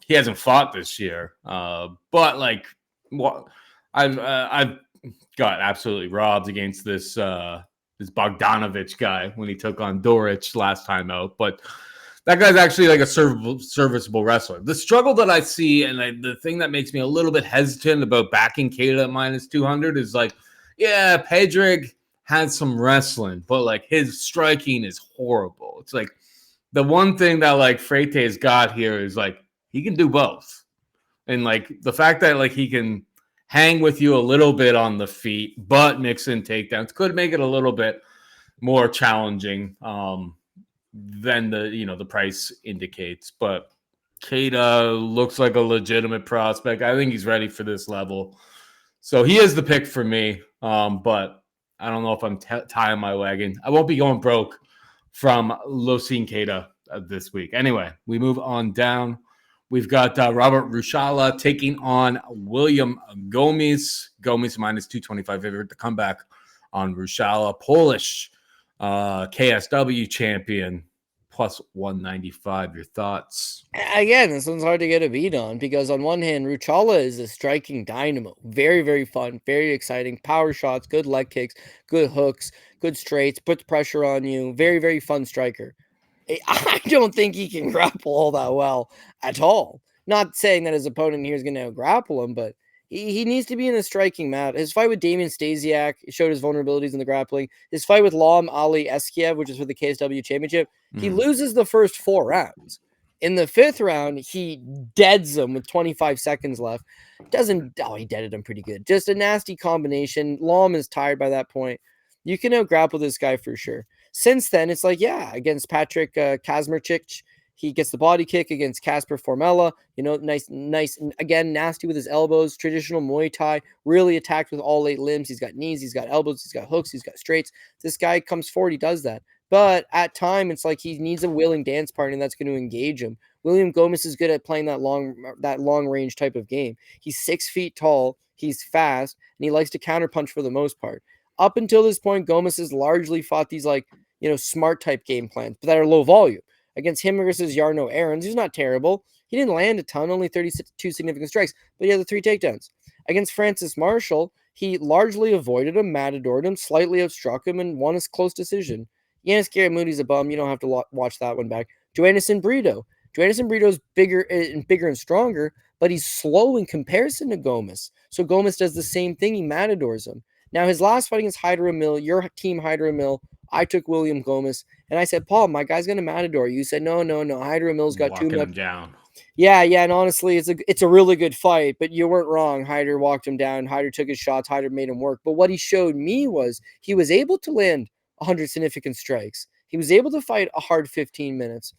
He hasn't fought this year, but like what I've got absolutely robbed against this Bogdanovich guy when he took on Doric last time out, but that guy's actually like a serviceable wrestler. The struggle that I see, and the thing that makes me a little bit hesitant about backing Keita at minus 200 is like, yeah, Pedrig had some wrestling, but like his striking is horrible. It's like the one thing that like Freire's got here is like he can do both. And like the fact that like he can hang with you a little bit on the feet, but mix in takedowns could make it a little bit more challenging than the price indicates. But Keita looks like a legitimate prospect. I think he's ready for this level. So he is the pick for me. But I don't know if I'm tying my wagon. I won't be going broke from Losene Keita this week. Anyway, we move on down. We've got Robert Ruchala taking on William Gomis. Gomis minus 225 favorite to come back on Ruchala. Polish KSW champion plus 195. Your thoughts? Again, this one's hard to get a beat on because on one hand, Ruchala is a striking dynamo. Very, very fun, very exciting. Power shots, good leg kicks, good hooks, good straights, puts pressure on you. Very, very fun striker. I don't think he can grapple all that well at all. Not saying that his opponent here is going to grapple him, but he needs to be in a striking match. His fight with Damian Stasiak showed his vulnerabilities in the grappling. His fight with Lam Ali Eskiev, which is for the KSW championship, he loses the first 4 rounds. In the 5th round, he deads him with 25 seconds left. He deaded him pretty good. Just a nasty combination. Lam is tired by that point. You can out-grapple this guy for sure. Since then, it's like, yeah, against Patrick Kazmarchik, he gets the body kick against Kasper Formella. Nice, again, nasty with his elbows, traditional Muay Thai, really attacked with all 8 limbs. He's got knees, he's got elbows, he's got hooks, he's got straights. This guy comes forward, he does that. But at time, it's like he needs a willing dance partner that's going to engage him. William Gomis is good at playing that long range type of game. He's 6 feet tall, he's fast, and he likes to counterpunch for the most part. Up until this point, Gomis has largely fought these smart type game plans, but that are low volume. Against him versus Yarno Aarons, who's not terrible. He didn't land a ton, only 32 significant strikes, but he had the 3 takedowns. Against Francis Marshall, he largely avoided him, matadored him, slightly outstruck him, and won his close decision. Yanis Garamudi's a bum. You don't have to watch that one back. Joannison Brito. Joannison Brito's bigger and stronger, but he's slow in comparison to Gomis. So Gomis does the same thing. He matadors him. Now, his last fight against Hydra Mill, your team Hydra Mill, I took William Gomis, and I said, Paul, my guy's going to matador. You said, no, Hydra Mill's got too much. Him down. Yeah, and honestly, it's a really good fight, but you weren't wrong. Hydra walked him down. Hydra took his shots. Hydra made him work. But what he showed me was he was able to land 100 significant strikes. He was able to fight a hard 15 minutes.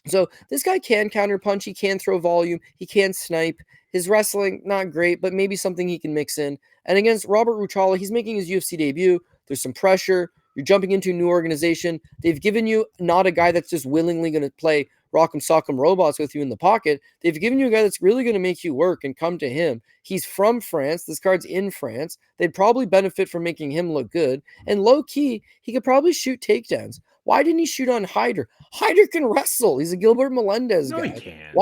So this guy can counterpunch. He can throw volume. He can snipe. His wrestling, not great, but maybe something he can mix in. And against Robert Ruchala, he's making his UFC debut. There's some pressure. You're jumping into a new organization. They've given you not a guy that's just willingly going to play Rock'em Sock'em Robots with you in the pocket. They've given you a guy that's really going to make you work and come to him. He's from France. This card's in France. They'd probably benefit from making him look good. And low-key, he could probably shoot takedowns. Why didn't he shoot on Hydra? Hydra can wrestle. He's a Gilbert Melendez guy. No, he can't.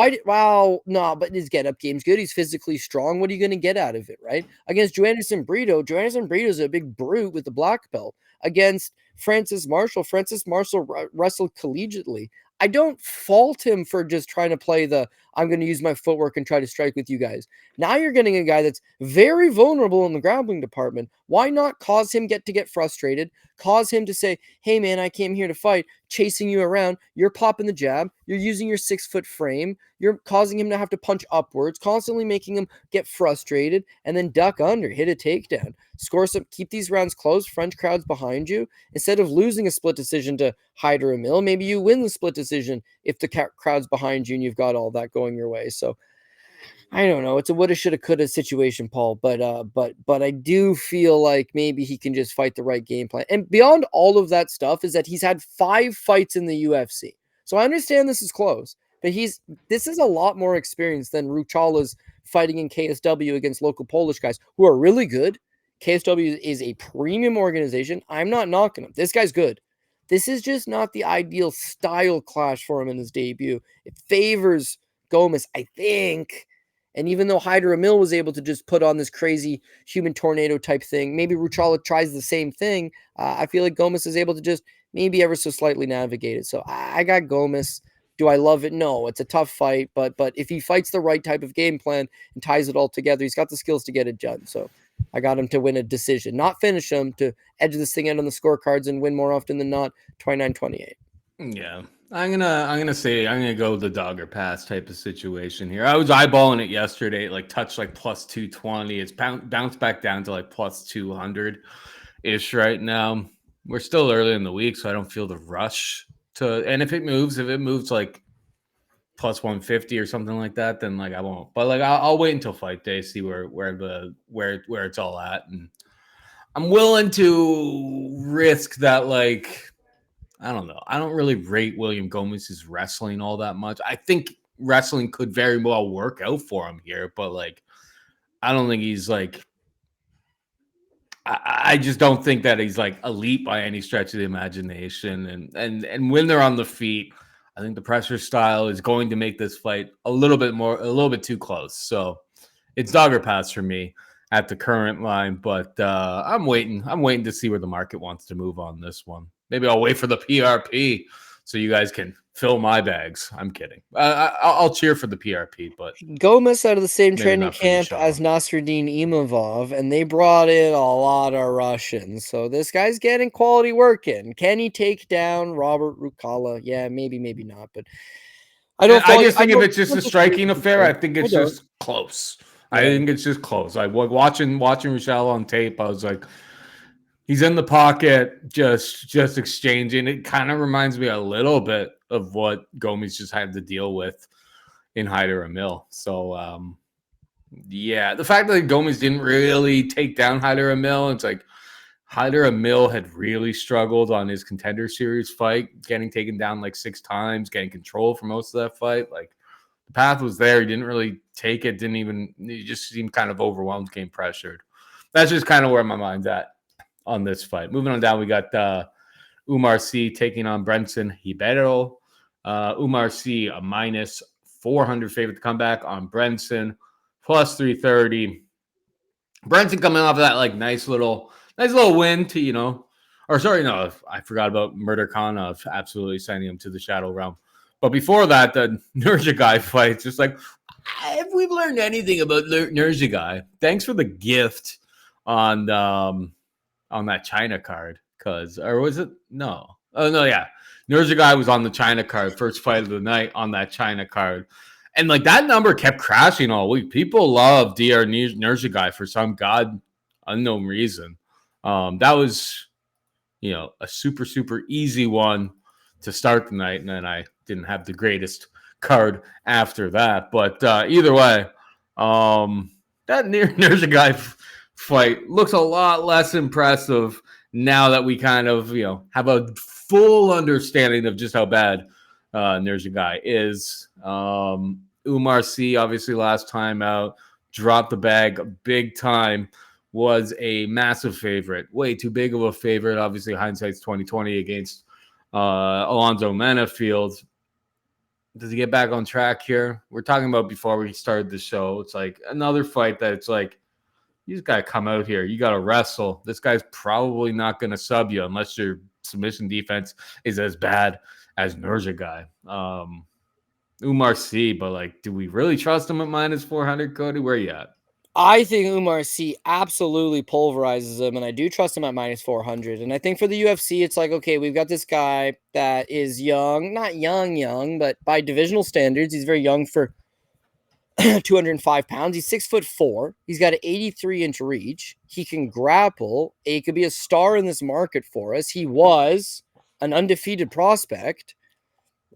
But his get-up game's good. He's physically strong. What are you going to get out of it, right? Against Joannison Brito is a big brute with the black belt. Against Francis Marshall wrestled collegiately. I don't fault him for just trying to play I'm going to use my footwork and try to strike with you guys. Now you're getting a guy that's very vulnerable in the grappling department. Why not cause him to get frustrated? Cause him to say, hey man, I came here to fight, chasing you around. You're popping the jab. You're using your 6-foot frame. You're causing him to have to punch upwards, constantly making him get frustrated and then duck under, hit a takedown. Score some, keep these rounds close, French crowds behind you. Instead of losing a split decision to Hydra Mill, maybe you win the split decision if the crowd's behind you and you've got all that going your way. So I don't know. It's a woulda, shoulda, coulda situation, Paul. But I do feel like maybe he can just fight the right game plan. And beyond all of that stuff is that he's had 5 fights in the UFC. So I understand this is close, but this is a lot more experience than Ruchala's fighting in KSW against local Polish guys who are really good. KSW is a premium organization. I'm not knocking him. This guy's good. This is just not the ideal style clash for him in his debut. It favors Gomis, I think. And even though Hyder Emil was able to just put on this crazy human tornado type thing, maybe Ruchala tries the same thing. I feel like Gomis is able to just maybe ever so slightly navigate it. So I got Gomis. Do I love it? No, it's a tough fight. But if he fights the right type of game plan and ties it all together, he's got the skills to get it done. So I got him to win a decision, not finish him, to edge this thing out on the scorecards and win more often than not, 29-28. Yeah. I'm gonna go the dog or pass type of situation here. I was eyeballing it yesterday, touched plus 220. It's bounced back down to plus 200 ish right now. We're still early in the week, so I don't feel the rush to. And if it moves plus 150 or something like that, then I won't. But I'll wait until fight day, see where it's all at, and I'm willing to risk that. I don't know. I don't really rate William Gomis's wrestling all that much. I think wrestling could very well work out for him here, but I don't think he's I just don't think that he's elite by any stretch of the imagination. And when they're on the feet, I think the pressure style is going to make this fight a little bit too close. So it's dog or pass for me at the current line, but I'm waiting to see where the market wants to move on this one. Maybe I'll wait for the PRP so you guys can fill my bags. I'm kidding. I'll cheer for the PRP, but Gomis out of the same training camp as Nassourdine Imavov, and they brought in a lot of Russians. So this guy's getting quality work in. Can he take down Robert Ruchala? Yeah, maybe not. But I just think if it's just a striking affair, I think it's just close. Yeah. I think it's just close. Watching Ruchala on tape, I was like, he's in the pocket, just exchanging. It kind of reminds me a little bit of what Gomis just had to deal with in Hyder Emil. So, yeah, the fact that Gomis didn't really take down Hyder Emil, it's Hyder Emil had really struggled on his Contender Series fight, getting taken down 6 times, getting control for most of that fight. The path was there. He didn't really take it. He just seemed kind of overwhelmed, came pressured. That's just kind of where my mind's at on this fight. Moving on down, we got Oumar C taking on Brendson Ribeiro. Oumar C, a minus 400 favorite to come back on Brendson, plus 330. Brendson coming off of that nice little win to, I forgot about Murder Khan of absolutely sending him to the Shadow Realm. But before that, the Nurjagai fight, just if we've learned anything about Nurjagai, thanks for the gift on that China card. Or was it? No. Oh, no, yeah. Nurjagai was on the China card, first fight of the night on that China card. And that number kept crashing all week. People love DR Nurjagai for some god unknown reason. That was, a super, super easy one to start the night. And then I didn't have the greatest card after that. But either way, that Nurjagai fight looks a lot less impressive now that we kind of, have a full understanding of just how bad Nurjagai is. Oumar C, obviously last time out, dropped the bag big time, was a massive favorite, way too big of a favorite. Obviously, hindsight's 2020 against Alonzo Menafield. Does he get back on track here? We're talking about before we started the show. It's another fight that it's you just got to come out here. You got to wrestle. This guy's probably not going to sub you unless your submission defense is as bad as Nurjagai. Oumar C, but do we really trust him at minus 400, Cody? Where are you at? I think Oumar C absolutely pulverizes him, and I do trust him at minus 400. And I think for the UFC, it's okay, we've got this guy that is young, not young, but by divisional standards, he's very young for 205 pounds. He's 6'4". He's got an 83-inch reach. He can grapple. He could be a star in this market for us. He was an undefeated prospect.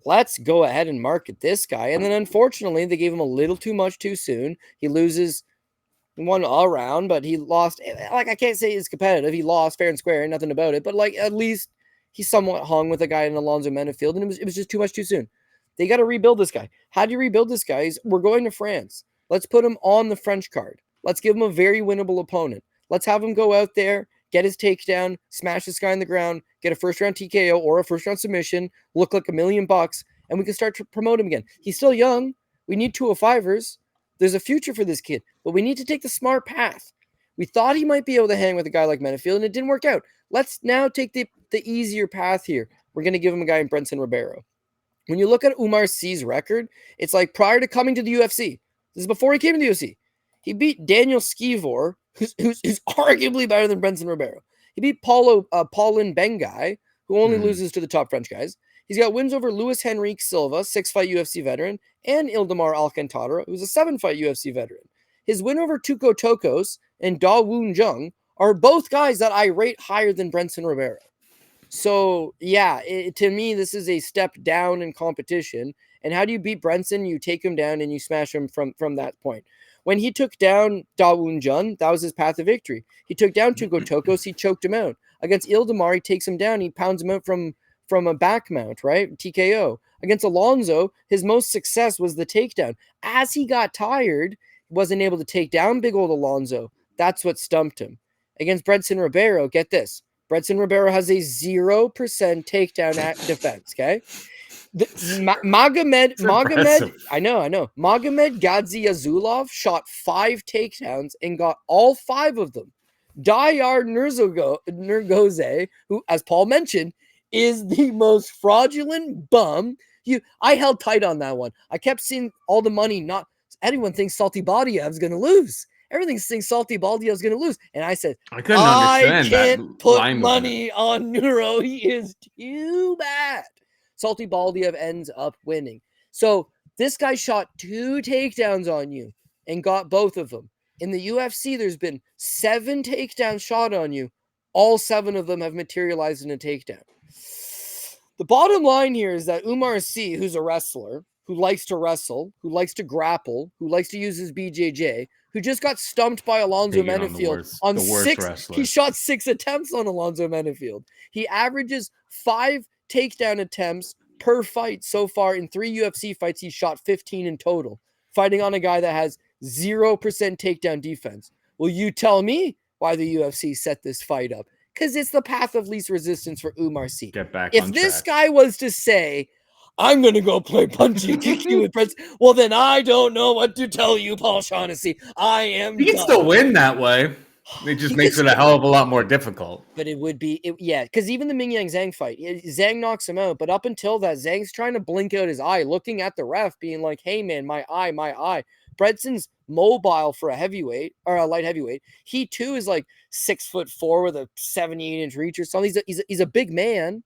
Let's go ahead and market this guy. And then unfortunately, they gave him a little too much too soon. He loses one all round, but he lost. I can't say he's competitive. He lost fair and square, nothing about it. But at least he somewhat hung with a guy in Alonzo Menafield, and it was just too much too soon. They got to rebuild this guy. How do you rebuild this guy? We're going to France. Let's put him on the French card. Let's give him a very winnable opponent. Let's have him go out there, get his takedown, smash this guy on the ground, get a first-round TKO or a first-round submission, look like $1 million, and we can start to promote him again. He's still young. We need 205ers. There's a future for this kid, but we need to take the smart path. We thought he might be able to hang with a guy like Menefield, and it didn't work out. Let's now take the easier path here. We're going to give him a guy in Brendson Ribeiro. When you look at Oumar C's record, it's like prior to coming to the UFC. This is before he came to the UFC. He beat Daniel Skivor, who's arguably better than Brendson Ribeiro. He beat Paulin Bengai, who only loses to the top French guys. He's got wins over Luis Henrique Silva, 6-fight UFC veteran, and Ildemar Alcantara, who's a 7-fight UFC veteran. His win over Tuco Tokos and Da Woon Jung are both guys that I rate higher than Brendson Ribeiro. So, yeah, to me, this is a step down in competition. And how do you beat Brendson? You take him down and you smash him from that point. When he took down Da Woon Jung, that was his path to victory. He took down Tuco Tokos, he choked him out. Against Ildemar, he takes him down, he pounds him out from a back mount, right? TKO. Against Alonso, his most success was the takedown. As he got tired, he wasn't able to take down big old Alonso. That's what stumped him. Against Brendson Ribeiro, get this. Brendson Ribeiro has a 0% takedown defense, okay? Magomed, I know. Magomed Gaziazulov shot 5 takedowns and got all 5 of them. Dayar Nurgoze, who, as Paul mentioned, is the most fraudulent bum. I held tight on that one. I kept seeing all the money. Anyone thinks Salty Badiev's going to lose. Everything thinks Salty Baldiev's going to lose. And I said, I can't put money on Neuro. He is too bad. Salty Baldiev ends up winning. So this guy shot 2 takedowns on you and got both of them. In the UFC, there's been 7 takedowns shot on you. All 7 of them have materialized in a takedown. The bottom line here is that Oumar C, who's a wrestler, who likes to wrestle, who likes to grapple, who likes to use his BJJ, who just got stumped by Alonso Menefield on 6. Wrestler. He shot 6 attempts on Alonso Menefield. He averages 5 takedown attempts per fight so far. In 3 UFC fights, he's shot 15 in total, fighting on a guy that has 0% takedown defense. Will you tell me why the UFC set this fight up? Because it's the path of least resistance for Oumar C. Get back if on this track. Guy was to say, I'm going to go play punchy kick you with Prince, well, then I don't know what to tell you, Paul Shaughnessy. He can still win that way. It just makes it a hell of a lot more difficult. But it would be, because even the Mingyang Zhang fight, Zhang knocks him out. But up until that, Zhang's trying to blink out his eye, looking at the ref, being like, hey, man, my eye. Bredson's mobile for a heavyweight or a light heavyweight. He, too, is like 6'4" with a 78-inch reach or something. He's a big man,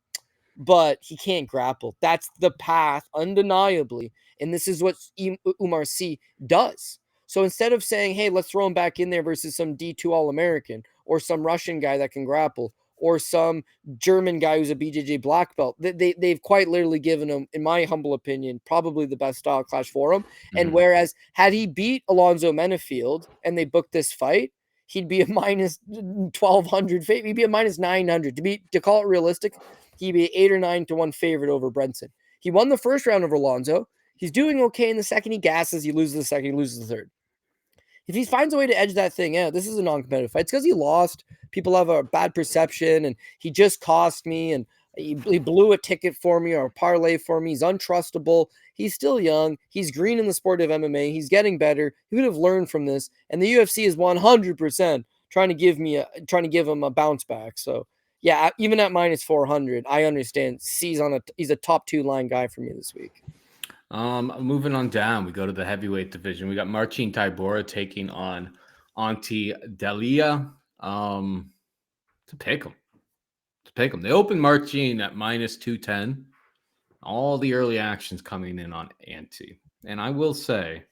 but he can't grapple. That's the path, undeniably. And this is what Oumar C does. So instead of saying, hey, let's throw him back in there versus some D2 All-American or some Russian guy that can grapple or some German guy who's a BJJ black belt, they've quite literally given him, in my humble opinion, probably the best style clash for him. Mm-hmm. And whereas had he beat Alonso Menefield and they booked this fight, he'd be a minus 1,200 favorite. He'd be a minus 900. To call it realistic, he'd be 8 or 9 to 1 favorite over Brendson. He won the first round over Alonso. He's doing okay in the second. He gasses. He loses the second. He loses the third. If he finds a way to edge that thing out, this is a non-competitive fight. It's because he lost. People have a bad perception, and he just cost me, and he blew a ticket for me or a parlay for me. He's untrustable. He's still young. He's green in the sport of MMA. He's getting better. He would have learned from this, and the UFC is 100% trying to give him a bounce back. So yeah, even at minus 400, I understand. He's a top 2 line guy for me this week. Moving on down, we go to the heavyweight division. We got Marcin Tybura taking on Ante Delija. To pick him. They opened Marcin at minus 210. All the early actions coming in on Ante. And I will say,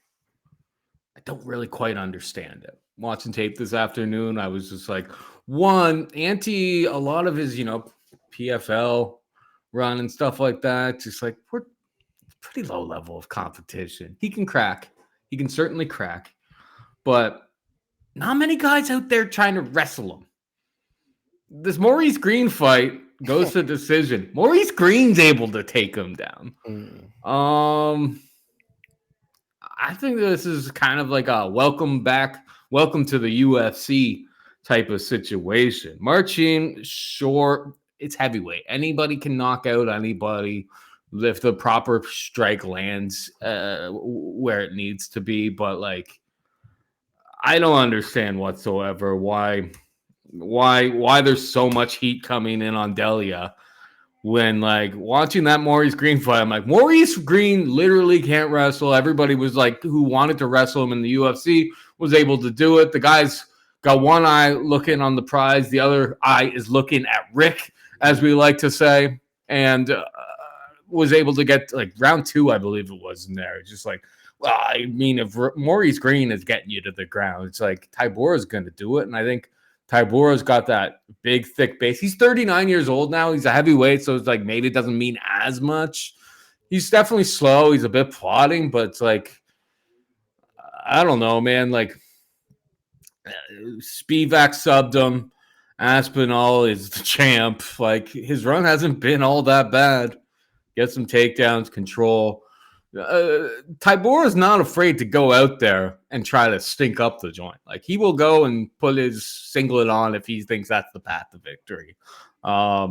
I don't really quite understand it. Watching tape this afternoon, I was just like, Ante, a lot of his, PFL run and stuff like that, just like, we're pretty low level of competition. He can crack. He can certainly crack. But not many guys out there trying to wrestle him. This Maurice Green fight goes to decision. Maurice Green's able to take him down. I think this is kind of like a welcome to the UFC type of situation. Marcin, sure, it's heavyweight. Anybody can knock out anybody if the proper strike lands where it needs to be. But like, I don't understand whatsoever why there's so much heat coming in on Delija. When like watching that Maurice Green fight, I'm like, Maurice Green literally can't wrestle. Everybody was like, who wanted to wrestle him in the UFC was able to do it. The guy's got one eye looking on the prize, the other eye is looking at Rick, as we like to say, and was able to get like round 2, I believe it was in there. It's just like, well, I mean, if Maurice Green is getting you to the ground, it's like Tybura is going to do it, and I think Tybura's got that big, thick base. He's 39 years old now. He's a heavyweight, so it's like maybe it doesn't mean as much. He's definitely slow. He's a bit plodding, but it's like, I don't know, man. Like, Spivak subbed him. Aspinall is the champ. Like, his run hasn't been all that bad. Get some takedowns, control. Tybura is not afraid to go out there and try to stink up the joint. Like, he will go and put his singlet on if he thinks that's the path to victory. I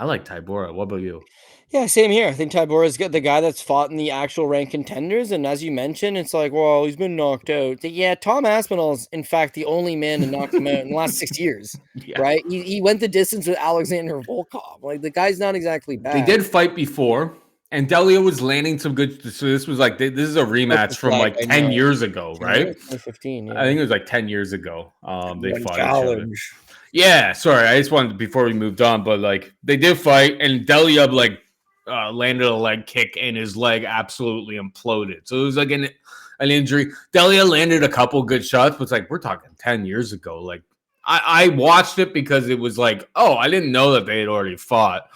like Tybura. What about you? Yeah, same here. I think Tybura is the guy that's fought in the actual rank contenders, and as you mentioned, it's like, well, he's been knocked out. Yeah, Tom Aspinall is, in fact, the only man to knock him out in the last 6 years, right? He went the distance with Alexander Volkov. Like, the guy's not exactly bad. They did fight before. And Delija was landing some good. So this was like, this is a rematch from like 10 years ago, right? 2015. Yeah. I think it was like 10 years ago. They fought each other. Yeah, sorry. I just wanted, before we moved on, but like they did fight, and Delija like landed a leg kick, and his leg absolutely imploded. So it was like an injury. Delija landed a couple good shots, but it's like, we're talking 10 years ago. Like, I watched it because it was like, oh, I didn't know that they had already fought.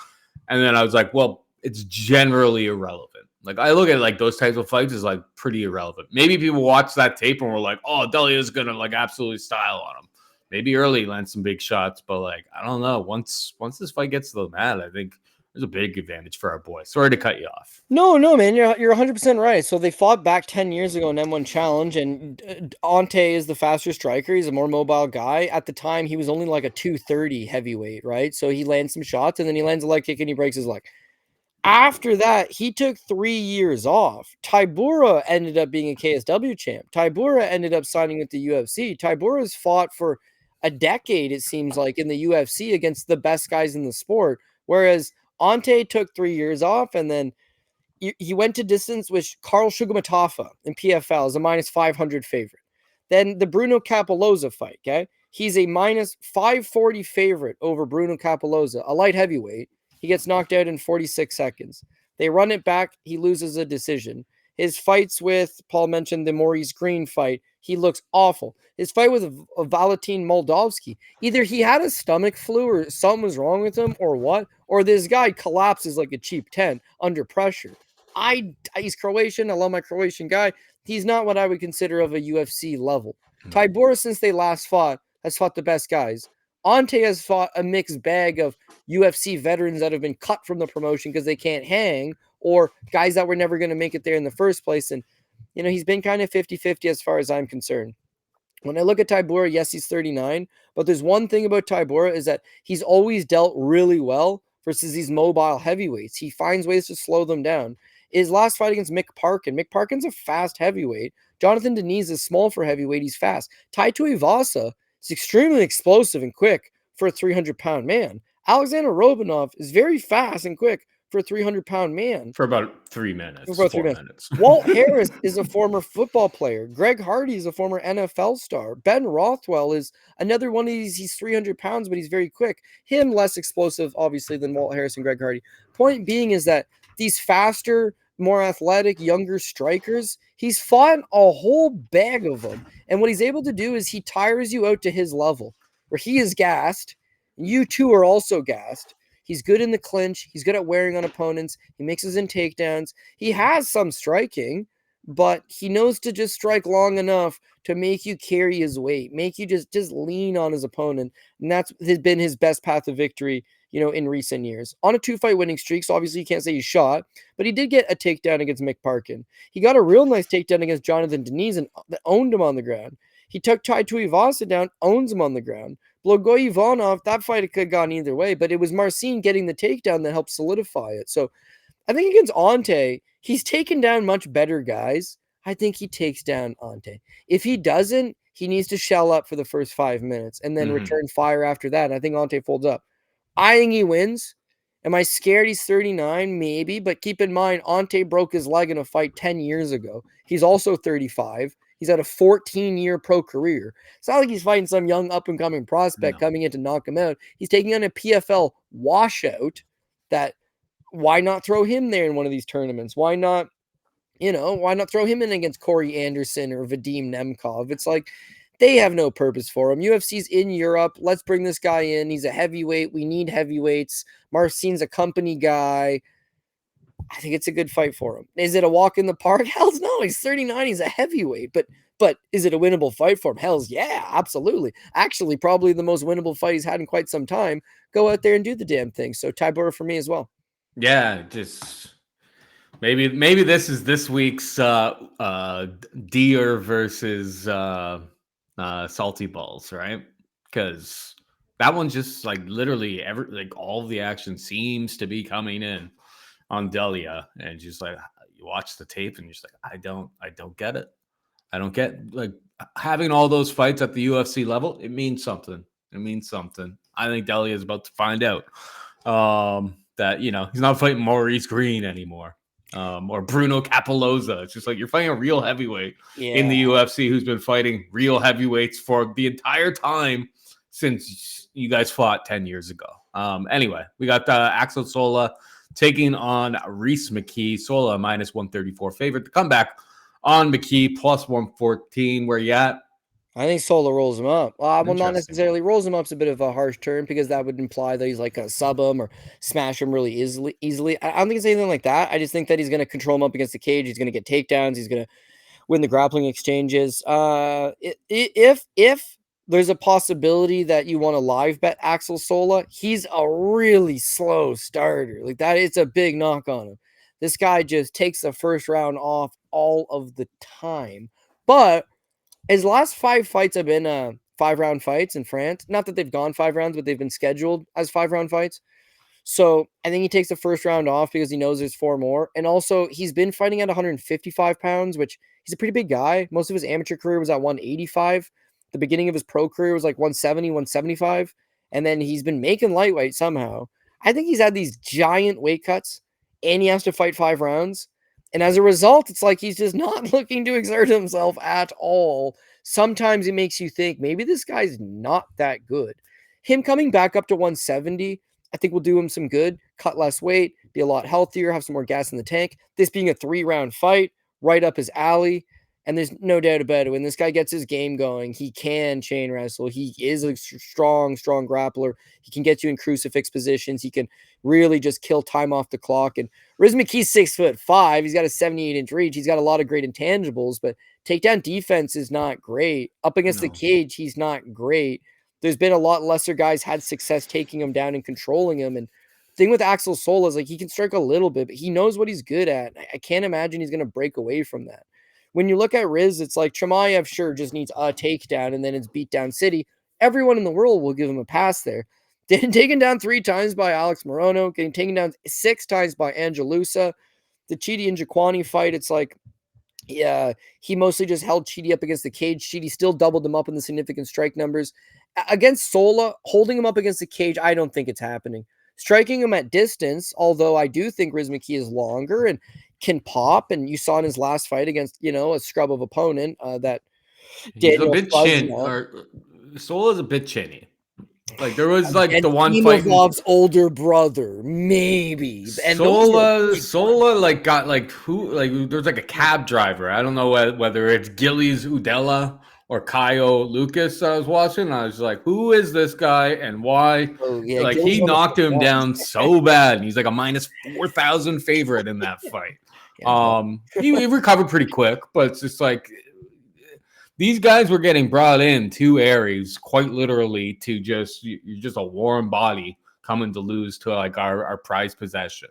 And then I was like, well, it's generally irrelevant. Like, I look at like those types of fights as like pretty irrelevant. Maybe people watch that tape and were like, oh, Delija is going to like absolutely style on him. Maybe early land some big shots, but like, I don't know. Once this fight gets to the mat, I think there's a big advantage for our boy. Sorry to cut you off. No, man, you're 100% right. So they fought back 10 years ago in M1 Challenge, and Ante is the faster striker. He's a more mobile guy. At the time, he was only like a 230 heavyweight, right? So he lands some shots, and then he lands a leg kick, and he breaks his leg. After that, he took 3 years off. Tybura ended up being a KSW champ. Tybura ended up signing with the UFC. Tybura has fought for a decade, it seems like, in the UFC against the best guys in the sport, whereas Ante took 3 years off, and then he went to distance with Carl Shugamatafa in PFL as a minus 500 favorite. Then the Bruno Capoloza fight, okay? He's a minus 540 favorite over Bruno Capoloza, a light heavyweight. He gets knocked out in 46 seconds. They run it back. He loses a decision. His fights with, Paul mentioned the Maurice Green fight. He looks awful. His fight with Valentin Moldavsky. Either he had a stomach flu or something was wrong with him or what, or this guy collapses like a cheap tent under pressure. He's Croatian. I love my Croatian guy. He's not what I would consider of a UFC level. Tybura, since they last fought, has fought the best guys. Ante has fought a mixed bag of UFC veterans that have been cut from the promotion because they can't hang, or guys that were never going to make it there in the first place. And, you know, he's been kind of 50-50 as far as I'm concerned. When I look at Tybura, yes, he's 39, but there's one thing about Tybura is that he's always dealt really well versus these mobile heavyweights. He finds ways to slow them down. His last fight against Mick Parkin. Mick Parkin's a fast heavyweight. Jonathan Deniz is small for heavyweight. He's fast. Tai Tuivasa is extremely explosive and quick for a 300-pound man. Alexander Robinov is very fast and quick for a 300-pound man. For about 3 minutes. For about 3 minutes. Walt Harris is a former football player. Greg Hardy is a former NFL star. Ben Rothwell is another one of these. He's 300 pounds, but he's very quick. Him less explosive, obviously, than Walt Harris and Greg Hardy. Point being is that these faster, more athletic, younger strikers, he's fought a whole bag of them. And what he's able to do is he tires you out to his level, where he is gassed. You two are also gassed. He's good in the clinch. He's good at wearing on opponents. He mixes in takedowns. He has some striking, but he knows to just strike long enough to make you carry his weight, make you just lean on his opponent. And that's been his best path to victory, you know, in recent years. On a 2-fight winning streak, so obviously you can't say he's shot, but he did get a takedown against Mick Parkin. He got a real nice takedown against Jonathan Deniz and owned him on the ground. He took Tai Tuivasa down, owns him on the ground. Blagoy-Ivanov, that fight could have gone either way, but it was Marcin getting the takedown that helped solidify it. So I think against Ante, he's taken down much better guys. I think he takes down Ante. If he doesn't, he needs to shell up for the first 5 minutes and then return fire after that. And I think Ante folds up. I think he wins. Am I scared he's 39? Maybe, but keep in mind, Ante broke his leg in a fight 10 years ago. He's also 35. He's had a 14-year pro career. It's not like he's fighting some young up-and-coming prospect coming in to knock him out. He's taking on a PFL washout that why not throw him there in one of these tournaments? Why not, why not throw him in against Corey Anderson or Vadim Nemkov? It's like they have no purpose for him. UFC's in Europe. Let's bring this guy in. He's a heavyweight. We need heavyweights. Marcin's a company guy. I think it's a good fight for him. Is it a walk in the park? Hell's no. He's 39. He's a heavyweight. But is it a winnable fight for him? Hell's yeah, absolutely. Actually, probably the most winnable fight he's had in quite some time. Go out there and do the damn thing. So Tybura for me as well. Yeah, just maybe this is this week's deer versus salty balls, right? Because that one just like literally all of the action seems to be coming in on Delija, and just like you watch the tape and you're just like, I don't get it. I don't get like having all those fights at the UFC level. It means something. It means something. I think Delija is about to find out that he's not fighting Maurice Green anymore. Or Bruno Capoloza. It's just like you're fighting a real heavyweight in the UFC who's been fighting real heavyweights for the entire time since you guys fought 10 years ago. Anyway, we got Axel Sola taking on Rhys McKee. Sola minus 134 favorite. The comeback on McKee plus 114. Where you at? I think Sola rolls him up. Well, not necessarily. Rolls him up's a bit of a harsh term because that would imply that he's like going to sub him or smash him really easily. I don't think it's anything like that. I just think that he's going to control him up against the cage. He's going to get takedowns. He's going to win the grappling exchanges. If there's a possibility that you want to live bet Axel Sola, he's a really slow starter. Like that, it's a big knock on him. This guy just takes the first round off all of the time. But his last 5 fights have been 5-round fights in France. Not that they've gone 5 rounds, but they've been scheduled as 5-round fights. So I think he takes the first round off because he knows there's 4 more. And also, he's been fighting at 155 pounds, which he's a pretty big guy. Most of his amateur career was at 185. The beginning of his pro career was like 170, 175. And then he's been making lightweight somehow. I think he's had these giant weight cuts, and he has to fight 5 rounds. And as a result, it's like he's just not looking to exert himself at all. Sometimes it makes you think maybe this guy's not that good. Him coming back up to 170, I think will do him some good. Cut less weight, be a lot healthier, have some more gas in the tank. This being a 3-round fight, right up his alley. And there's no doubt about it. When this guy gets his game going, he can chain wrestle. He is a strong grappler. He can get you in crucifix positions. He can really just kill time off the clock. And Rhys McKee's 6'5". He's got a 78-inch reach. He's got a lot of great intangibles, but takedown defense is not great. Up against the cage, he's not great. There's been a lot lesser guys had success taking him down and controlling him. And the thing with Axel Sola is like he can strike a little bit, but he knows what he's good at. I can't imagine he's going to break away from that. When you look at Rhys, it's like Chimaev sure just needs a takedown and then it's beat down city. Everyone in the world will give him a pass there. Getting taken down 3 times by Alex Morono, getting taken down 6 times by Angelusa. The Chidi and Jaquani fight, it's like, yeah, he mostly just held Chidi up against the cage. Chidi still doubled him up in the significant strike numbers. Against Sola, holding him up against the cage, I don't think it's happening. Striking him at distance, although I do think Rhys McKee is longer and can pop, and you saw in his last fight against, a scrub of opponent that he's a bit chin, or Sola's a bit chinny. Like there was like the one fight. Imavov's older brother, maybe. And Sola like got like who like there's like a cab driver. I don't know whether it's Gillies Udella or Caio Lucas. I was watching. I was like, who is this guy and why? Like Gil's he knocked him down so bad. And he's like a minus 4,000 favorite in that fight. He recovered pretty quick, but it's just like these guys were getting brought in to Aries quite literally to you're just a warm body coming to lose to like our prized possession.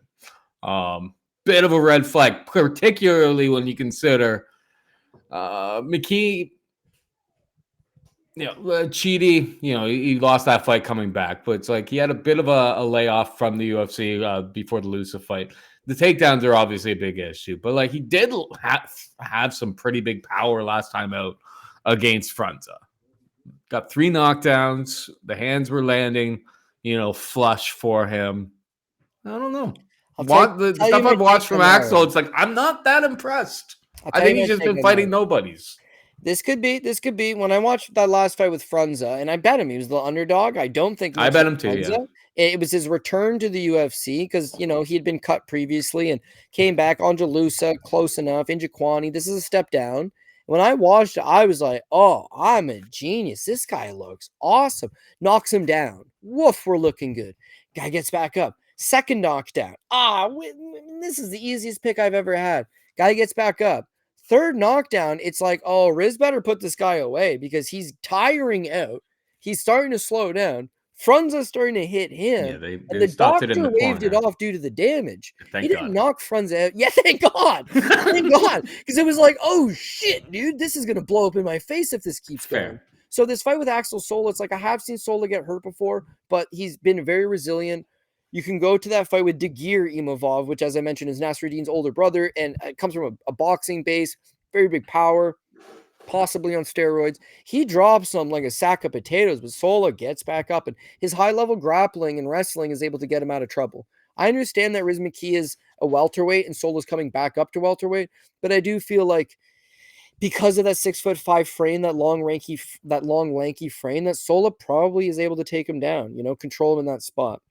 Bit of a red flag, particularly when you consider McKee. Cheaty, he lost that fight coming back, but it's like he had a bit of a layoff from the UFC before the Lusa fight. The takedowns are obviously a big issue, but like he did have some pretty big power last time out against Frunza. Got 3 knockdowns. The hands were landing, flush for him. I don't know. The stuff I've watched from Axel, it's like I'm not that impressed. I think he's just been fighting nobodies. This could be. When I watched that last fight with Frunza, and I bet him he was the underdog. I don't think I bet him too. Frunza. Yeah. It was his return to the UFC because he had been cut previously and came back. Angelusa, close enough. Injaquani, this is a step down. When I watched it, I was like, "Oh, I'm a genius. This guy looks awesome." Knocks him down. Woof, we're looking good. Guy gets back up. Second knockdown. This is the easiest pick I've ever had. Guy gets back up. Third knockdown, it's like, oh, Rhys better put this guy away because he's tiring out. He's starting to slow down. Frunza's starting to hit him. Yeah, they and the doctor waved it off due to the damage. He didn't knock Frunza out. Yeah, thank God. Thank God. Because it was like, oh, shit, dude. This is going to blow up in my face if this keeps going. So this fight with Axel Sola, it's like I have seen Sola get hurt before, but he's been very resilient. You can go to that fight with Dagir Imavov, which, as I mentioned, is Nassourdine's older brother, and it comes from a boxing base, very big power, possibly on steroids. He drops him like a sack of potatoes, but Sola gets back up, and his high-level grappling and wrestling is able to get him out of trouble. I understand that Rhys McKee is a welterweight, and Sola's coming back up to welterweight, but I do feel like because of that 6'5" frame, that long lanky frame, that Sola probably is able to take him down, control him in that spot.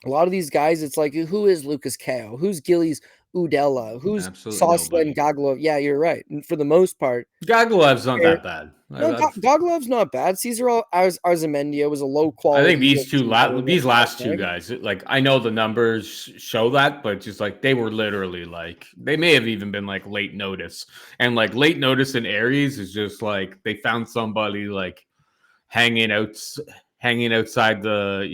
A lot of these guys, it's like, who is Lucas Caio? Who's Gillies Udella? Who's Soslan Gaglov? Yeah, you're right. And for the most part, Gaglev's not that bad. No, Gaglov's not bad. Cesar Arzamendia was a low quality. I think these last two guys, like I know the numbers show that, but just like they were literally like they may have even been like late notice, and like late notice in Aries is just like they found somebody like hanging outside the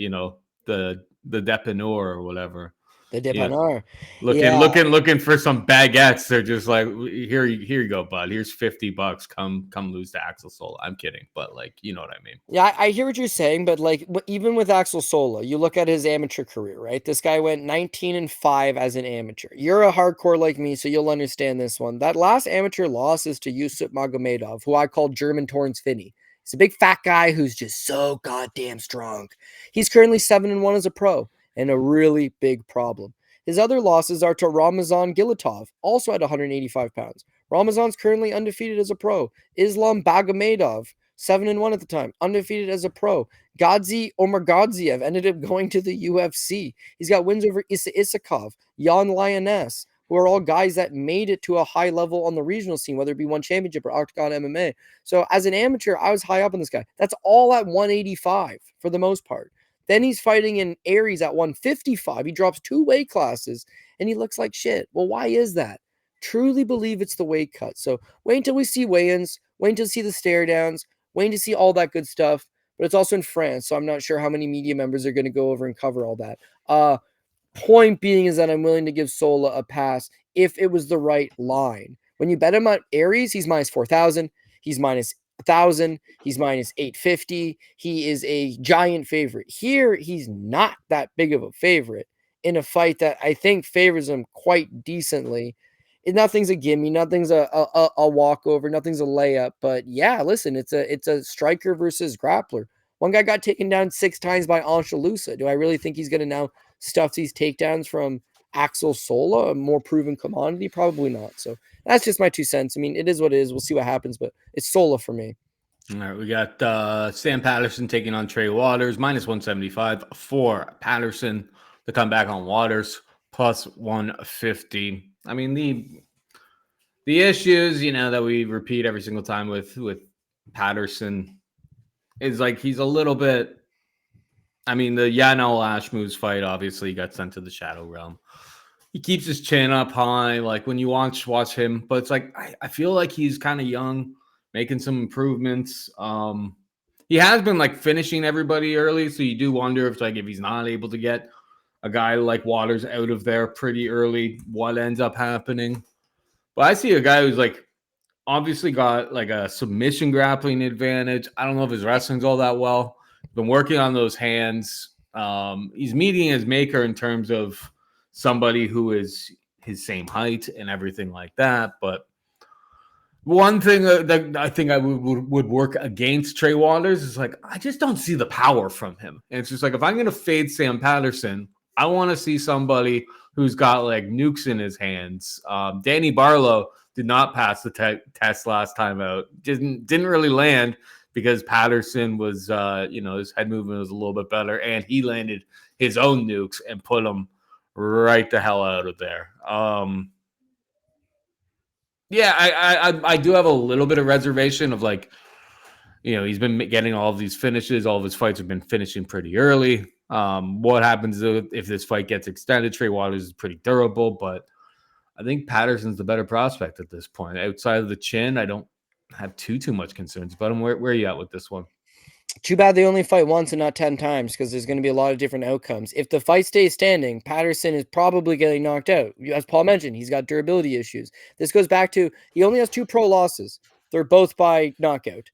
dépanneur or whatever. The dépanneur. Looking for some baguettes. They're just like, here you go, bud. Here's $50. Come lose to Axel Sola. I'm kidding, but like, you know what I mean. Yeah, I hear what you're saying, but like even with Axel Sola, you look at his amateur career, right? This guy went 19-5 as an amateur. You're a hardcore like me, so you'll understand this one. That last amateur loss is to Yusuf Magomedov, who I call German Torrance Finney. He's a big fat guy who's just so goddamn strong. He's currently 7-1 as a pro, and a really big problem. His other losses are to Ramazan Gilatov, also at 185 pounds. Ramazan's currently undefeated as a pro. Islam Bagomedov, 7-1 at the time, undefeated as a pro. Oumar Gadziev ended up going to the UFC. He's got wins over Issa Isakov, Jan Lioness, who are all guys that made it to a high level on the regional scene, whether it be one championship or Octagon MMA. So as an amateur, I was high up on this guy. That's all at 185 for the most part. Then he's fighting in Aries at 155. He drops 2 weight classes, and he looks like shit. Well, why is that? Truly believe it's the weight cut. So wait until we see weigh-ins. Wait until we see the stare downs. Wait to see all that good stuff. But it's also in France, so I'm not sure how many media members are going to go over and cover all that. Point being is that I'm willing to give Sola a pass if it was the right line. When you bet him at Aries, he's minus 4,000. He's minus 1,000. He's minus 850. He is a giant favorite. Here, he's not that big of a favorite in a fight that I think favors him quite decently. Nothing's a gimme. Nothing's a walkover. Nothing's a layup. But yeah, listen, it's a striker versus grappler. One guy got taken down 6 times by Angelusa. Do I really think he's going to now stuff these takedowns from Axel Sola, a more proven commodity? Probably not. So that's just my 2 cents. I mean, it is what it is. We'll see what happens, but it's Sola for me. All right, we got Sam Patterson taking on Trey Waters, minus 175 for Patterson to come back on Waters, plus 150. I mean, the issues, that we repeat every single time with Patterson is like he's a little bit. I mean, the Yanel Ashmoos fight obviously got sent to the Shadow Realm. He keeps his chin up high, like when you watch him, but it's like I feel like he's kind of young, making some improvements. He has been like finishing everybody early, so you do wonder if he's not able to get a guy like Waters out of there pretty early, what ends up happening. But I see a guy who's like obviously got like a submission grappling advantage. I don't know if his wrestling's all that well. Been working on those hands. He's meeting his maker in terms of somebody who is his same height and everything like that. But one thing that I think I would work against Trey Waters is like, I just don't see the power from him. And it's just like, if I'm going to fade Sam Patterson, I want to see somebody who's got like nukes in his hands. Danny Barlow did not pass the test last time out. Didn't really land because Patterson was, his head movement was a little bit better, and he landed his own nukes and put him right the hell out of there. Yeah, I do have a little bit of reservation of like, he's been getting all of these finishes. All of his fights have been finishing pretty early. What happens if this fight gets extended? Trey Waters is pretty durable, but I think Patterson's the better prospect at this point. Outside of the chin, I don't have too much concerns about him. Where are you at with this one? Too bad they only fight once and not 10 times, because there's going to be a lot of different outcomes. If the fight stays standing, Patterson is probably getting knocked out. As Paul mentioned, he's got durability issues. This goes back to he only has 2 pro losses. They're both by knockout.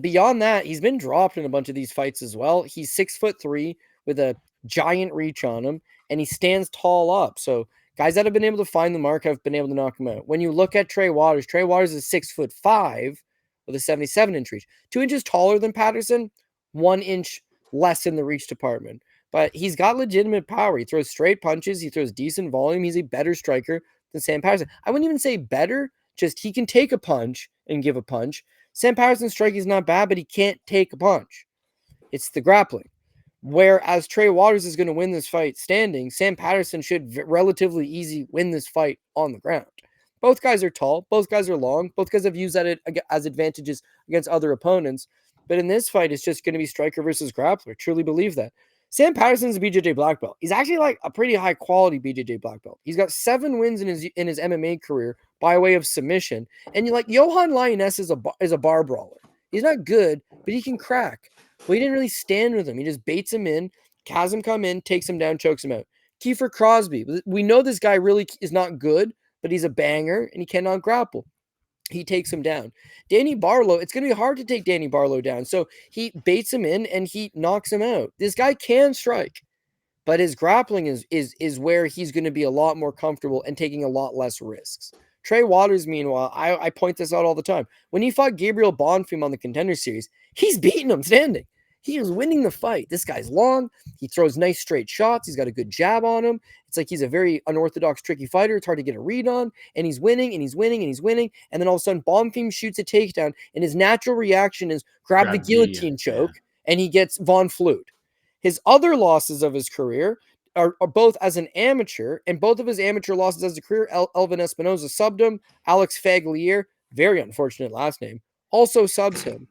Beyond that, he's been dropped in a bunch of these fights as well. He's 6'3" with a giant reach on him, and he stands tall up. So guys that have been able to find the mark have been able to knock him out. When you look at Trey Waters is 6'5" with a 77-inch reach. 2 inches taller than Patterson, 1 inch less in the reach department. But he's got legitimate power. He throws straight punches. He throws decent volume. He's a better striker than Sam Patterson. I wouldn't even say better, just he can take a punch and give a punch. Sam Patterson's striking is not bad, but he can't take a punch. It's the grappling. Whereas Trey Waters is going to win this fight standing, Sam Patterson should relatively easy win this fight on the ground. Both guys are tall. Both guys are long. Both guys have used that as advantages against other opponents. But in this fight, it's just going to be striker versus grappler. Truly believe that. Sam Patterson's a BJJ black belt. He's actually like a pretty high quality BJJ black belt. He's got 7 wins in his MMA career by way of submission. And you like Johan Lioness is a bar brawler. He's not good, but he can crack. Well, he didn't really stand with him. He just baits him in, has him come in, takes him down, chokes him out. Kiefer Crosby. We know this guy really is not good, but he's a banger and he cannot grapple. He takes him down. Danny Barlow, it's going to be hard to take Danny Barlow down. So he baits him in and he knocks him out. This guy can strike, but his grappling is where he's going to be a lot more comfortable and taking a lot less risks. Trey Waters, meanwhile, I point this out all the time. When he fought Gabriel Bonfim on the Contender Series, he's beating him standing. He is winning the fight. This guy's long. He throws nice straight shots. He's got a good jab on him. It's like he's a very unorthodox, tricky fighter. It's hard to get a read on. And he's winning, and he's winning, and he's winning. And then all of a sudden, Bonfim shoots a takedown, and his natural reaction is grab the guillotine choke, and he gets Von Flute. His other losses of his career are both as an amateur, and both of his amateur losses as a career, Elvin Espinoza subbed him. Alex Faglier, very unfortunate last name, also subs him.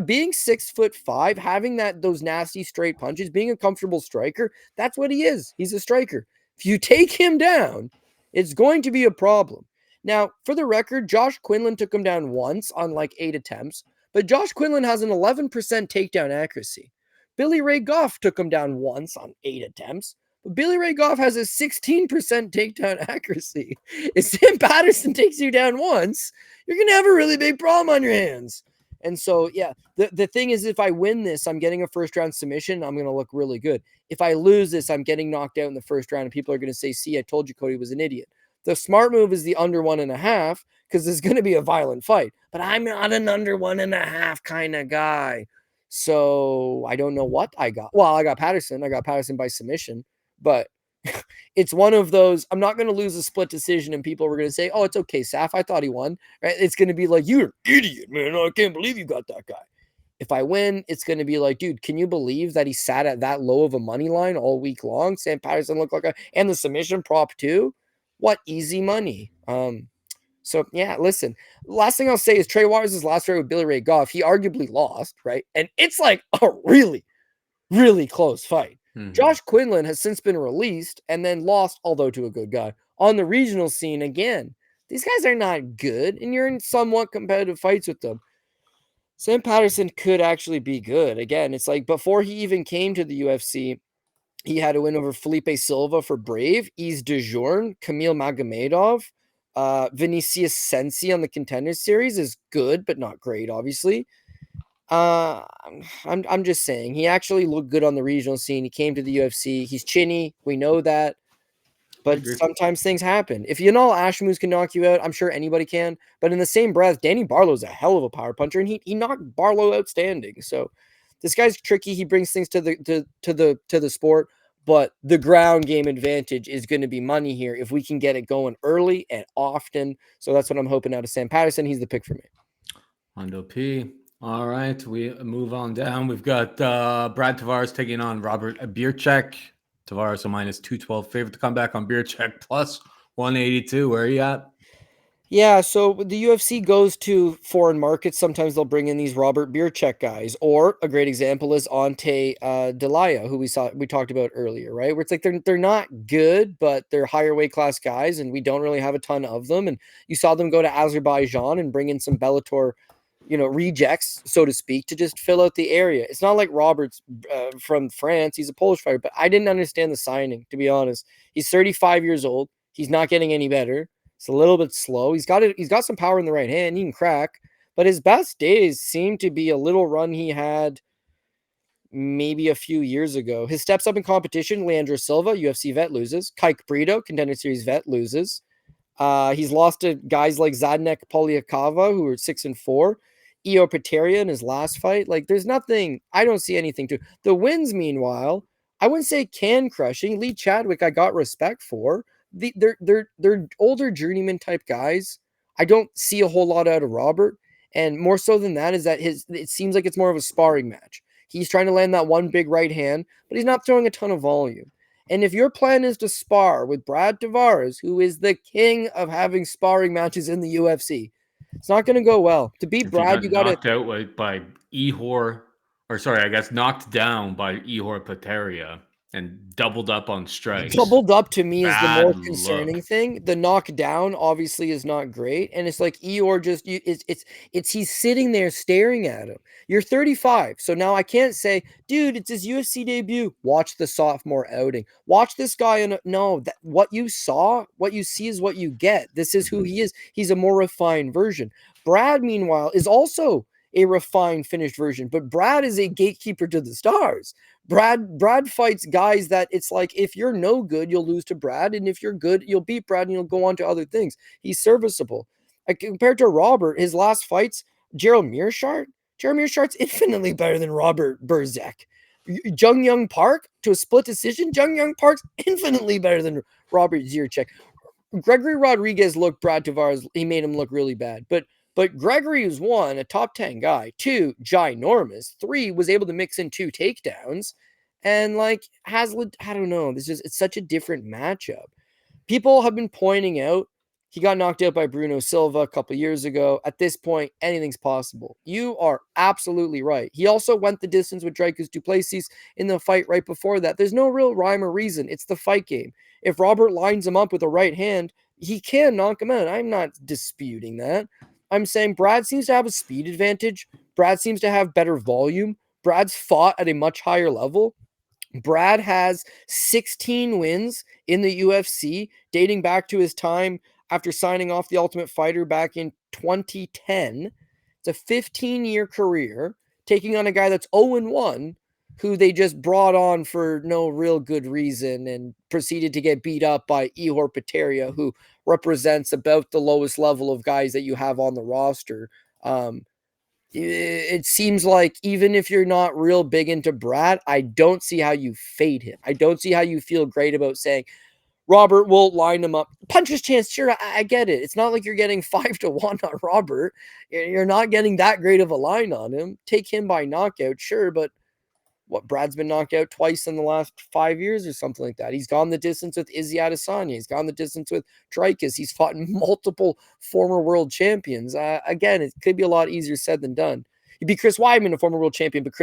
Being 6'5", having those nasty straight punches, being a comfortable striker, that's what he is. He's a striker. If you take him down, it's going to be a problem. Now, for the record, Josh Quinlan took him down once on like 8 attempts, but Josh Quinlan has an 11% takedown accuracy. Billy Ray Goff took him down once on 8 attempts, but Billy Ray Goff has a 16% takedown accuracy. If Sam Patterson takes you down once, you're going to have a really big problem on your hands. And so, yeah, the thing is, if I win this, I'm getting a first-round submission. I'm going to look really good. If I lose this, I'm getting knocked out in the first round, and people are going to say, see, I told you Cody was an idiot. The smart move is the under 1.5, because there's going to be a violent fight. But I'm not an under 1.5 kind of guy. So I don't know what I got. Well, I got Patterson. I got Patterson by submission. But it's one of those, I'm not going to lose a split decision and people were going to say, oh, it's okay, Saf, I thought he won. Right? It's going to be like, you're an idiot, man. I can't believe you got that guy. If I win, it's going to be like, dude, can you believe that he sat at that low of a money line all week long? Sam Patterson looked like and the submission prop too. What easy money. So yeah, listen, last thing I'll say is Trey Waters' last fight with Billy Ray Goff, he arguably lost, right? And it's like a really, really close fight. Mm-hmm. Josh Quinlan has since been released and then lost, although to a good guy, on the regional scene again. These guys are not good, and you're in somewhat competitive fights with them. Sam Patterson could actually be good. Again, it's like before he even came to the UFC, he had a win over Felipe Silva for Brave, Yves DeJourn, Kamil Magomedov, Vinicius Sensi on the Contender Series is good, but not great, obviously. I'm just saying he actually looked good on the regional scene. He came to the UFC. He's chinny. We know that. But sometimes things happen. If Yanal Ashmouz can knock you out, I'm sure anybody can. But in the same breath, Danny Barlow's a hell of a power puncher, and he knocked Barlow outstanding. So this guy's tricky. He brings things to the sport, but the ground game advantage is going to be money here if we can get it going early and often. So that's what I'm hoping out of Sam Patterson. He's the pick for me. Hondo P. All right, we move on down. We've got Brad Tavares taking on Robert Biercheck. Tavares a minus 212 favorite to come back on Biercheck plus 182. Where are you at? Yeah, so the UFC goes to foreign markets. Sometimes they'll bring in these Robert Biercheck guys, or a great example is Ante Delija, who we talked about earlier, right? Where it's like they're not good, but they're higher weight class guys, and we don't really have a ton of them. And you saw them go to Azerbaijan and bring in some Bellator, rejects, so to speak, to just fill out the area. It's not like Robert's from France; he's a Polish fighter, but I didn't understand the signing, to be honest. He's 35 years old. He's not getting any better. It's a little bit slow. He's got some power in the right hand. He can crack, but his best days seem to be a little run he had maybe a few years ago. His steps up in competition: Leandro Silva, UFC vet, loses. Kike Brito, Contender Series vet, loses. He's lost to guys like Zadnek Polyakava, who are 6-4. Io Pateria in his last fight. Like, there's nothing. I don't see anything to the wins. Meanwhile, I wouldn't say can crushing. Lee Chadwick, I got respect for. They're older journeyman type guys. I don't see a whole lot out of Robert, and more so than that is that it seems like it's more of a sparring match. He's trying to land that one big right hand, but he's not throwing a ton of volume. And if your plan is to spar with Brad Tavares, who is the king of having sparring matches in the UFC, it's not going to go well. To beat Brad, you got knocked out by Ihor, knocked down by Ihor Pateria and doubled up on strikes. Doubled up to me is the more concerning thing. The knockdown obviously is not great, and it's like Eeyore just it's he's sitting there staring at him. You're 35, so now I can't say, dude, it's his UFC debut. Watch the sophomore outing. Watch this guy. What you saw, what you see is what you get. This is who he is. He's a more refined version. Brad, meanwhile, is also a refined, finished version, but Brad is a gatekeeper to the stars. Brad fights guys that it's like, if you're no good, you'll lose to Brad, and if you're good, you'll beat Brad and you'll go on to other things. He's serviceable. Compared to Robert, his last fights, Gerald Mearshart, infinitely better than Robert Burzek. Jung Young Park to a split decision. Jung Young Park's infinitely better than Robert Zierchek. Gregory Rodriguez looked Brad Tavares. He made him look really bad, But Gregory was 1, a top 10 guy, 2, ginormous, 3, was able to mix in 2 takedowns, and Hazlitt, I don't know, it's such a different matchup. People have been pointing out he got knocked out by Bruno Silva a couple years ago. At this point, anything's possible. You are absolutely right. He also went the distance with Dricus du Plessis in the fight right before that. There's no real rhyme or reason. It's the fight game. If Robert lines him up with a right hand, he can knock him out. I'm not disputing that. I'm saying Brad seems to have a speed advantage. Brad seems to have better volume. Brad's fought at a much higher level. Brad has 16 wins in the UFC, dating back to his time after signing off the Ultimate Fighter back in 2010. It's a 15-year career, taking on a guy that's 0-1, who they just brought on for no real good reason and proceeded to get beat up by Ihor Pateria, who represents about the lowest level of guys that you have on the roster. It seems like even if you're not real big into Brad, I don't see how you fade him. I don't see how you feel great about saying, Robert will line him up. Puncher's chance, sure, I get it. It's not like you're getting 5-1 on Robert. You're not getting that great of a line on him. Take him by knockout, sure, but Brad's been knocked out twice in the last 5 years or something like that. He's gone the distance with Izzy Adesanya. He's gone the distance with Dricus. He's fought multiple former world champions. Again, it could be a lot easier said than done. He'd be Chris Weidman, a former world champion, but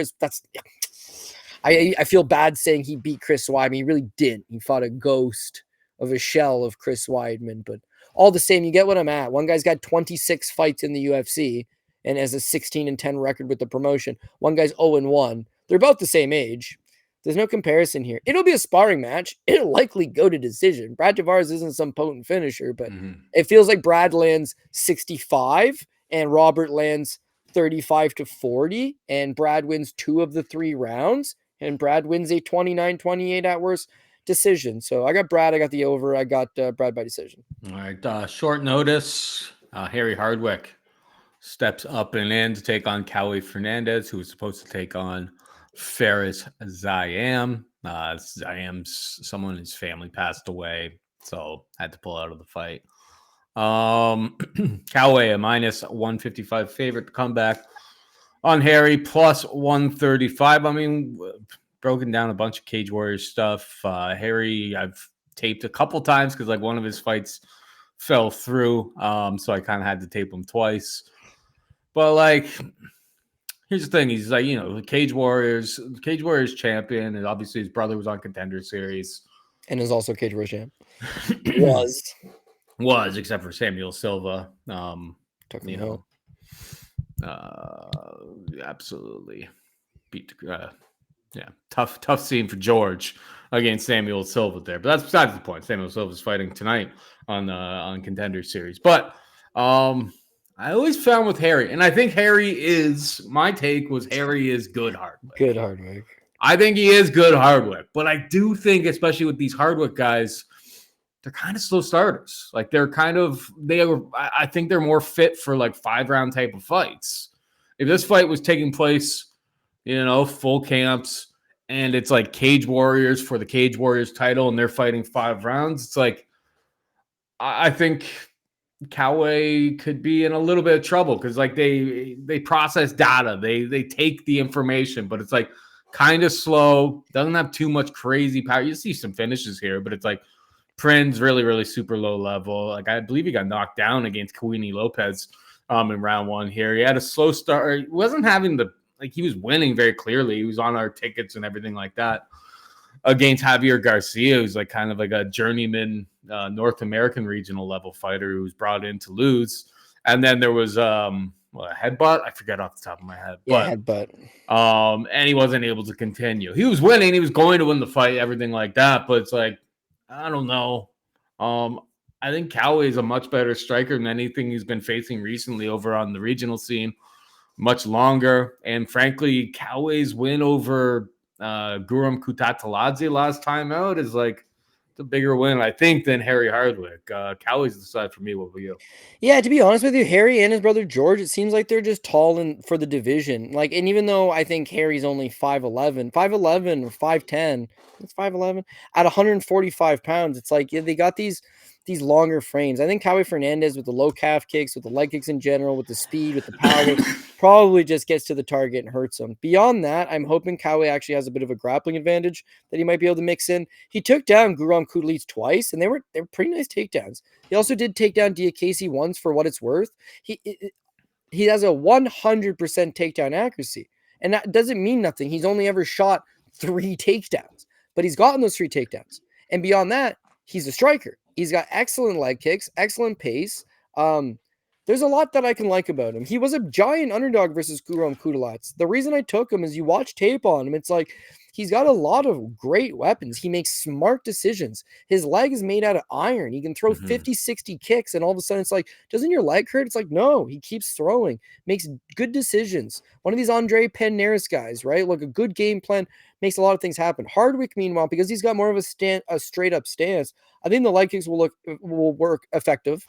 I feel bad saying he beat Chris Weidman. He really didn't. He fought a ghost of a shell of Chris Weidman, but all the same, you get what I'm at. One guy's got 26 fights in the UFC and has a 16-10 record with the promotion. One guy's 0-1. They're both the same age. There's no comparison here. It'll be a sparring match. It'll likely go to decision. Brad Tavares isn't some potent finisher, but it feels like Brad lands 65 and Robert lands 35-40, and Brad wins 2 of the 3 rounds, and Brad wins a 29-28 at worst decision. So I got Brad. I got the over. I got Brad by decision. All right. Short notice. Harry Hardwick steps up and in to take on Caio Fernandez, who was supposed to take on Faris Zayam. Someone in his family passed away, so had to pull out of the fight. Caio, a minus 155 favorite to come back on Harry, plus 135. I mean, broken down a bunch of Cage Warriors stuff. Harry, I've taped a couple times because like one of his fights fell through, so I kind of had to tape him twice. But like, here's the thing: he's like, Cage Warriors champion, and obviously his brother was on Contender Series, and is also Cage Warriors champ. was except for Samuel Silva. Absolutely beat. Tough scene for George against Samuel Silva there, but that's besides the point. Samuel Silva's fighting tonight on Contender Series, but I always found with Harry, and I think Harry is good Hardwick. Good Hardwick. I think he is good Hardwick, but I do think, especially with these Hardwick guys, they're kind of slow starters. Like I think they're more fit for like 5-round type of fights. If this fight was taking place, full camps, and it's like Cage Warriors for the Cage Warriors title, and they're fighting 5 rounds, it's like I think Caio could be in a little bit of trouble because like they process data, they take the information, but it's like kind of slow, doesn't have too much crazy power. You see some finishes here, but it's like Prin's really, really super low level. Like I believe he got knocked down against Kawini Lopez in round 1 here. He had a slow start. He wasn't having he was winning very clearly. He was on our tickets and everything like that against Javier Garcia, who's like kind of like a journeyman North American regional level fighter who was brought in to lose. And then there was a headbutt. I forget off the top of my head. Yeah, headbutt. And he wasn't able to continue. He was winning. He was going to win the fight, everything like that. But it's like, I don't know. I think Caio is a much better striker than anything he's been facing recently over on the regional scene. Much longer. And frankly, Caui's win over Guram Kutataladze last time out is like the bigger win, I think, than Harry Hardwick. Caui's the side for me. What about you? Yeah, to be honest with you, Harry and his brother George, it seems like they're just tall for the division. Like, and even though I think Harry's only 5'11" or 5'10", it's 5'11", at 145 pounds, it's like they got these longer frames. I think Caio Fernandez with the low calf kicks, with the leg kicks in general, with the speed, with the power, probably just gets to the target and hurts him. Beyond that, I'm hoping Caio actually has a bit of a grappling advantage that he might be able to mix in. He took down Guram Kudlitz twice, and they were pretty nice takedowns. He also did take down Diakese once, for what it's worth. He has a 100% takedown accuracy, and that doesn't mean nothing. He's only ever shot 3 takedowns, but he's gotten those 3 takedowns. And beyond that, he's a striker. He's got excellent leg kicks, excellent pace. There's a lot that I can like about him. He was a giant underdog versus Guram Kudlitz. The reason I took him is you watch tape on him. It's like he's got a lot of great weapons. He makes smart decisions. His leg is made out of iron. He can throw 50, 60 kicks, and all of a sudden it's like, doesn't your leg hurt? It's like, no, he keeps throwing, makes good decisions. One of these Andre Penneris guys, right? Like a good game plan, makes a lot of things happen. Hardwick, meanwhile, because he's got more of a straight up stance, I think the leg kicks will work effective.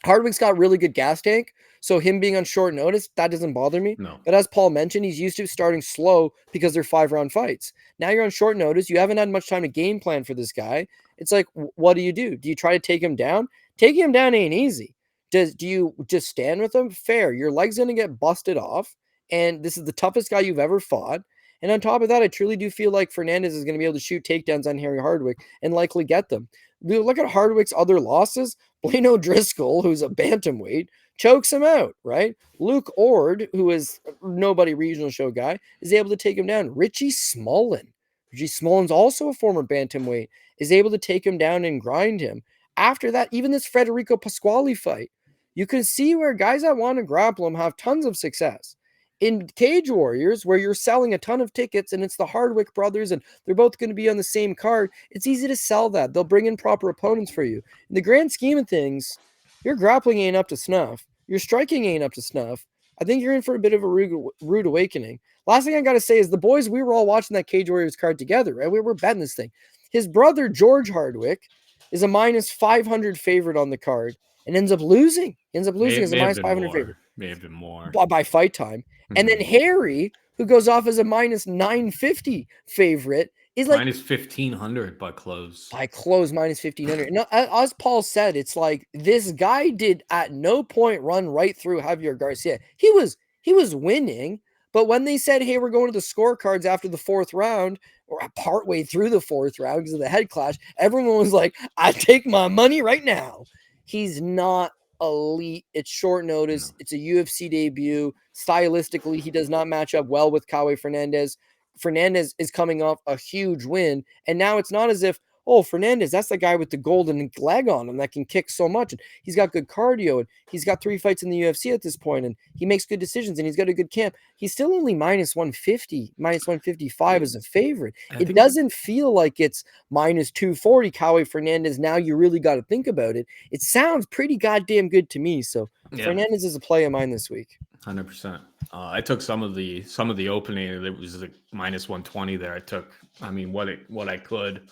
Hardwick's got really good gas tank, so him being on short notice, that doesn't bother me. No. But as Paul mentioned, he's used to starting slow because they're 5-round fights. Now you're on short notice. You haven't had much time to game plan for this guy. It's like, what do? Do you try to take him down? Taking him down ain't easy. Do you just stand with him? Fair. Your leg's going to get busted off, and this is the toughest guy you've ever fought. And on top of that, I truly do feel like Fernandez is going to be able to shoot takedowns on Harry Hardwick and likely get them. We look at Hardwick's other losses. Blaine O'Driscoll, who's a bantamweight, chokes him out, right? Luke Ord, who is nobody regional show guy, is able to take him down. Richie Smollen's also a former bantamweight, is able to take him down and grind him. After that, even this Federico Pasquale fight, you can see where guys that want to grapple him have tons of success. In Cage Warriors, where you're selling a ton of tickets and it's the Hardwick brothers and they're both going to be on the same card, it's easy to sell that. They'll bring in proper opponents for you. In the grand scheme of things, your grappling ain't up to snuff. Your striking ain't up to snuff. I think you're in for a bit of a rude awakening. Last thing I got to say is the boys, we were all watching that Cage Warriors card together, right? We were betting this thing. His brother, George Hardwick, is a minus 500 favorite on the card and ends up losing. As a minus 500 favorite. May have been more. By fight time. And then Harry, who goes off as a minus 950 favorite, is like minus 1,500 by close. Minus 1,500. No, as Paul said, it's like this guy did at no point run right through Javier Garcia. He was winning, but when they said, hey, we're going to the scorecards after the fourth round, or partway through the fourth round because of the head clash, everyone was like, I take my money right now. He's not elite. It's short notice. It's a UFC debut. Stylistically, he does not match up well with Caio Fernandez. Fernandez is coming off a huge win, and now it's not as if, oh, Fernandez, that's the guy with the golden leg on him that can kick so much, and he's got good cardio, and he's got 3 fights in the UFC at this point, and he makes good decisions, and he's got a good camp. He's still only minus 150, minus 155 as a favorite. It doesn't feel like it's minus 240 Caio Fernandez. Now you really got to think about it. It sounds pretty goddamn good to me, so Fernandez is a play of mine this week. 100%. I took some of the opening. It was like minus 120 there. I took, what I could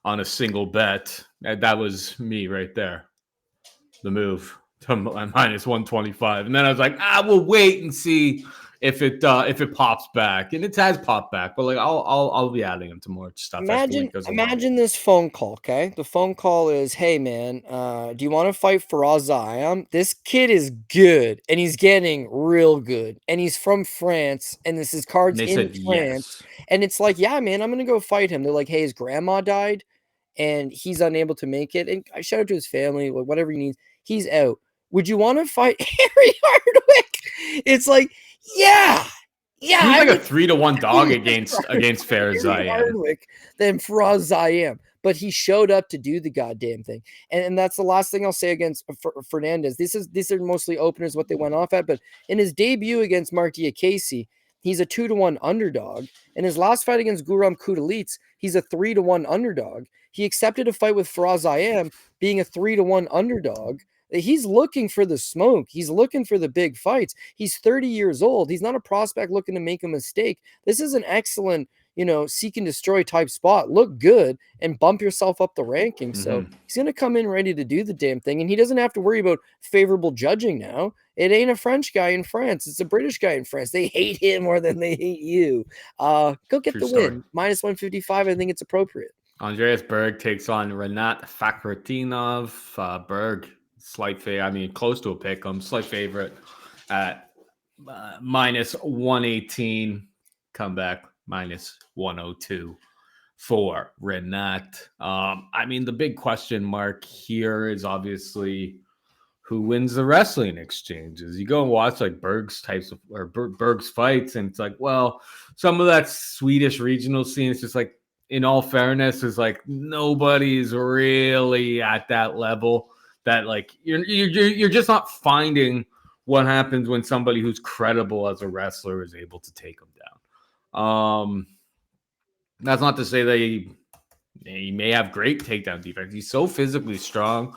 on a single bet. That was me right there. The move to minus 125, and then I was like, we'll wait and see if it pops back, and it has popped back. But like, I'll be adding them to more stuff. Imagine this phone call. Okay, the phone call is, hey man, do you want to fight Faraz? This kid is good, and he's getting real good, and he's from France, and this is cards in France, and it's like, yeah, man, I'm gonna go fight him. They're like, hey, his grandma died, and he's unable to make it, and I shout out to his family, whatever he needs. He's out. Would you want to fight Harry Hardwick? It's like, yeah. He's like a 3-1 dog against Faraz Hardwick than Faraz. But he showed up to do the goddamn thing, and that's the last thing I'll say against Fernandez. These are mostly openers what they went off at, but in his debut against Mark Diakese, he's a 2-1 underdog. In his last fight against Guram Kudalits, he's a 3-1 underdog. He accepted a fight with Faraz being a 3-1 underdog. He's looking for the smoke. He's looking for the big fights. He's 30 years old. He's not a prospect looking to make a mistake. This is an excellent, seek and destroy type spot. Look good and bump yourself up the ranking. So he's going to come in ready to do the damn thing. And he doesn't have to worry about favorable judging now. It ain't a French guy in France. It's a British guy in France. They hate him more than they hate you. Go get the win. Minus 155. I think it's appropriate. Andreas Berg takes on Renat Fakhretdinov. Berg, slight favorite. Close to a pick. Slight favorite at minus 118. Comeback minus 102 for Renat. The big question mark here is obviously who wins the wrestling exchanges. You go and watch like Berg's fights, and it's like, well, some of that Swedish regional scene is just like, in all fairness, is like nobody's really at that level. That like you're just not finding what happens when somebody who's credible as a wrestler is able to take them down. That's not to say that he may have great takedown defense. He's so physically strong,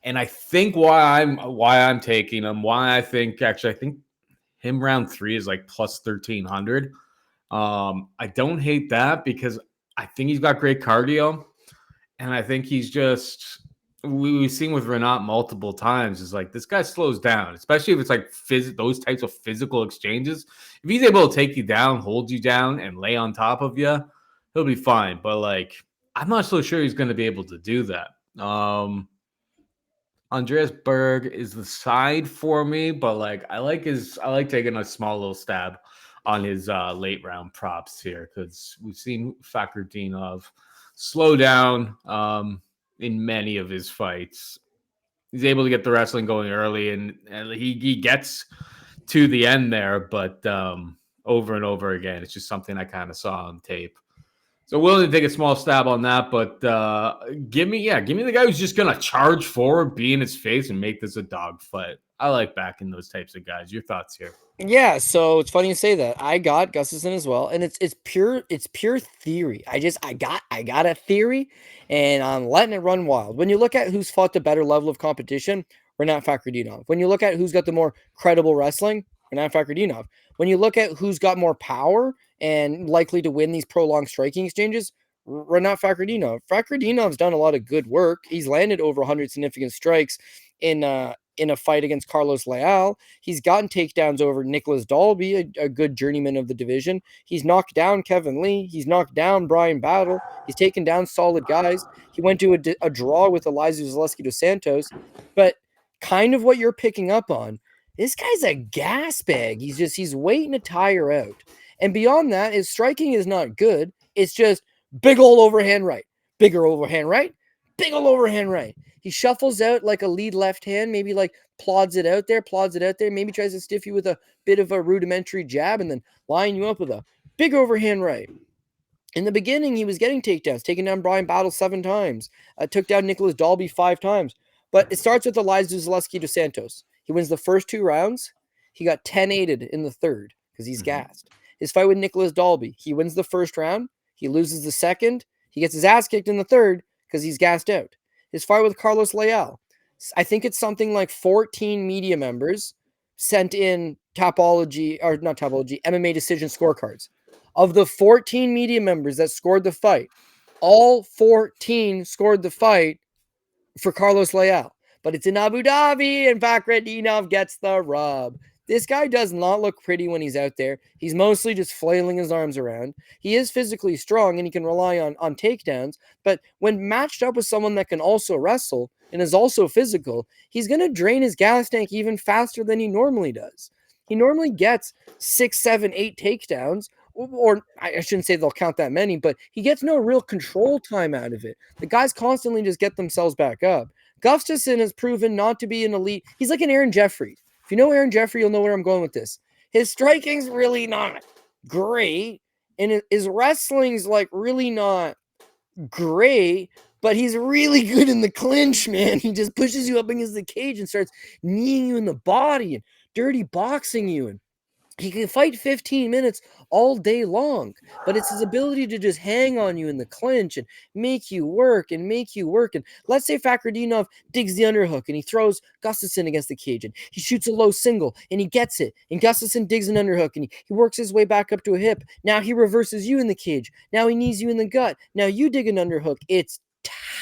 and I think why I'm taking him. I think him round 3 is like plus 1,300. I don't hate that because I think he's got great cardio, and I think he's just. We've seen with Renat multiple times is like this guy slows down, especially if it's like those types of physical exchanges. If he's able to take you down, hold you down, and lay on top of you, he'll be fine. But like, I'm not so sure he's going to be able to do that. Andreas Berg is the side for me, but like I like taking a small little stab on his late round props here because we've seen Fakhretdinov slow down. In many of his fights, he's able to get the wrestling going early, and he gets to the end there. But over and over again, it's just something I kind of saw on tape. So willing to take a small stab on that, but give me the guy who's just gonna charge forward, be in his face, and make this a dog fight. I like backing those types of guys. Your thoughts here? Yeah, so it's funny you say that. I got Gustafsson as well, and it's pure theory. I got a theory, and I'm letting it run wild. When you look at who's fought the better level of competition, Renat Fakhretdinov. When you look at who's got the more credible wrestling, Renat Fakhretdinov. When you look at who's got more power and likely to win these prolonged striking exchanges, Renat Fakhretdinov. Fakhretdinov's done a lot of good work. He's landed over 100 significant strikes in a fight against Carlos Leal. He's gotten takedowns over Nicholas Dalby, a good journeyman of the division. He's knocked down Kevin Lee. He's knocked down Brian Battle. He's taken down solid guys. He went to a draw with Elizeu Zaleski dos Santos. But kind of what you're picking up on, this guy's a gas bag. He's waiting to tire out. And beyond that, his striking is not good. It's just big old overhand right, bigger overhand right, big old overhand right. He shuffles out like a lead left hand, maybe like plods it out there, maybe tries to stiff you with a bit of a rudimentary jab and then line you up with a big overhand right. In the beginning, he was getting takedowns, taking down Brian Battle 7 times, took down Nicholas Dalby 5 times. But it starts with Elizeu Zaleski dos Santos. He wins the first 2 rounds. He got 10-8'd in the third because he's gassed. His fight with Nicholas Dalby, he wins the first round. He loses the second. He gets his ass kicked in the third because he's gassed out. His fight with Carlos Leal, I think it's something like 14 media members sent in MMA decision scorecards. Of the 14 media members that scored the fight, all 14 scored the fight for Carlos Leal. But it's in Abu Dhabi, and Fakhretdinov gets the rub. This guy does not look pretty when he's out there. He's mostly just flailing his arms around. He is physically strong, and he can rely on takedowns. But when matched up with someone that can also wrestle and is also physical, he's going to drain his gas tank even faster than he normally does. He normally gets 6, 7, 8 takedowns, or I shouldn't say they'll count that many, but he gets no real control time out of it. The guys constantly just get themselves back up. Gustafsson has proven not to be an elite. He's like an Aaron Jeffrey. If you know Aaron Jeffrey, you'll know where I'm going with this. His striking's really not great, and his wrestling's like really not great, but he's really good in the clinch, man. He just pushes you up against the cage and starts kneeing you in the body and dirty boxing you, and he can fight 15 minutes all day long, but it's his ability to just hang on you in the clinch and make you work. And let's say Fakhretdinov digs the underhook and he throws Gustafsson against the cage and he shoots a low single and he gets it. And Gustafsson digs an underhook and he works his way back up to a hip. Now he reverses you in the cage. Now he knees you in the gut. Now you dig an underhook. It's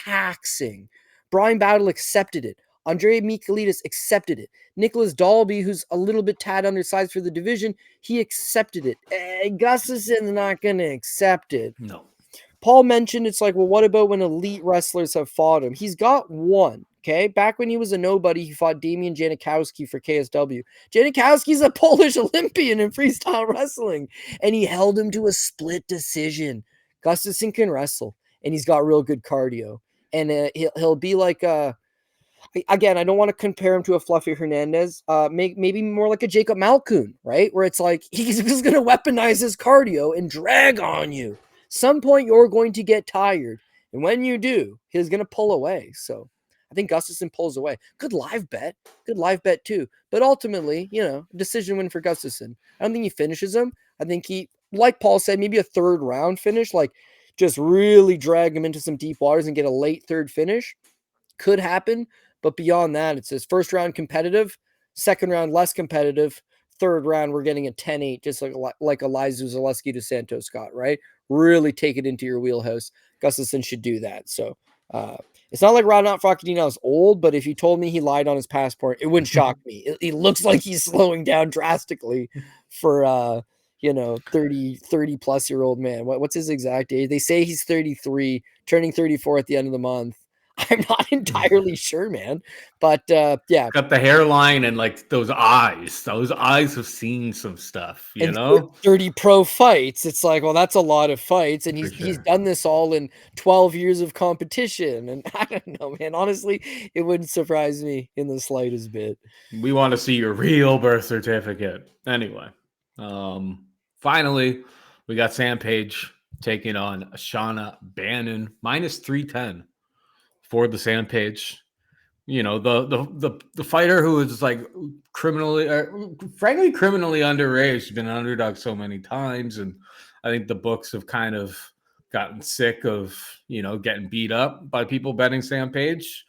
taxing. Brian Battle accepted it. Andre Michailidis accepted it. Nicholas Dalby, who's a little bit tad undersized for the division, he accepted it. Gustafsson's not going to accept it. No. Paul mentioned it's like, well, what about when elite wrestlers have fought him? He's got one, okay? Back when he was a nobody, he fought Damian Janikowski for KSW. Janikowski's a Polish Olympian in freestyle wrestling, and he held him to a split decision. Gustafsson can wrestle, and he's got real good cardio. And he'll be like again, I don't want to compare him to a Fluffy Hernandez. Maybe more like a Jacob Malkoun, right? Where it's like he's just going to weaponize his cardio and drag on you. Some point you're going to get tired, and when you do, he's going to pull away. So I think Gustafsson pulls away. Good live bet too. But ultimately, decision win for Gustafsson. I don't think he finishes him. I think he, like Paul said, maybe a third round finish, like just really drag him into some deep waters and get a late third finish. Could happen. But beyond that, it says first round competitive, second round less competitive, third round we're getting a 10-8, just like Elizeu Zaleski dos Santos got, right? Really take it into your wheelhouse. Gustafsson should do that. So it's not like Renat Fakhretdinov's old, but if you told me he lied on his passport, it wouldn't shock me. It looks like he's slowing down drastically for 30 plus year old man. What's his exact age? They say he's 33, turning 34 at the end of the month. I'm not entirely sure, man. But yeah. Got the hairline and like those eyes. Those eyes have seen some stuff, you know? 30 pro fights. It's like, well, that's a lot of fights. And he's done this all in 12 years of competition. And I don't know, man. Honestly, it wouldn't surprise me in the slightest bit. We want to see your real birth certificate. Anyway, finally, we got Sam Page taking on Ashana Bannon, minus 310. For the Sam Page. the fighter who is like frankly criminally underage. She's been an underdog so many times, and I think the books have kind of gotten sick of getting beat up by people betting Sam Page.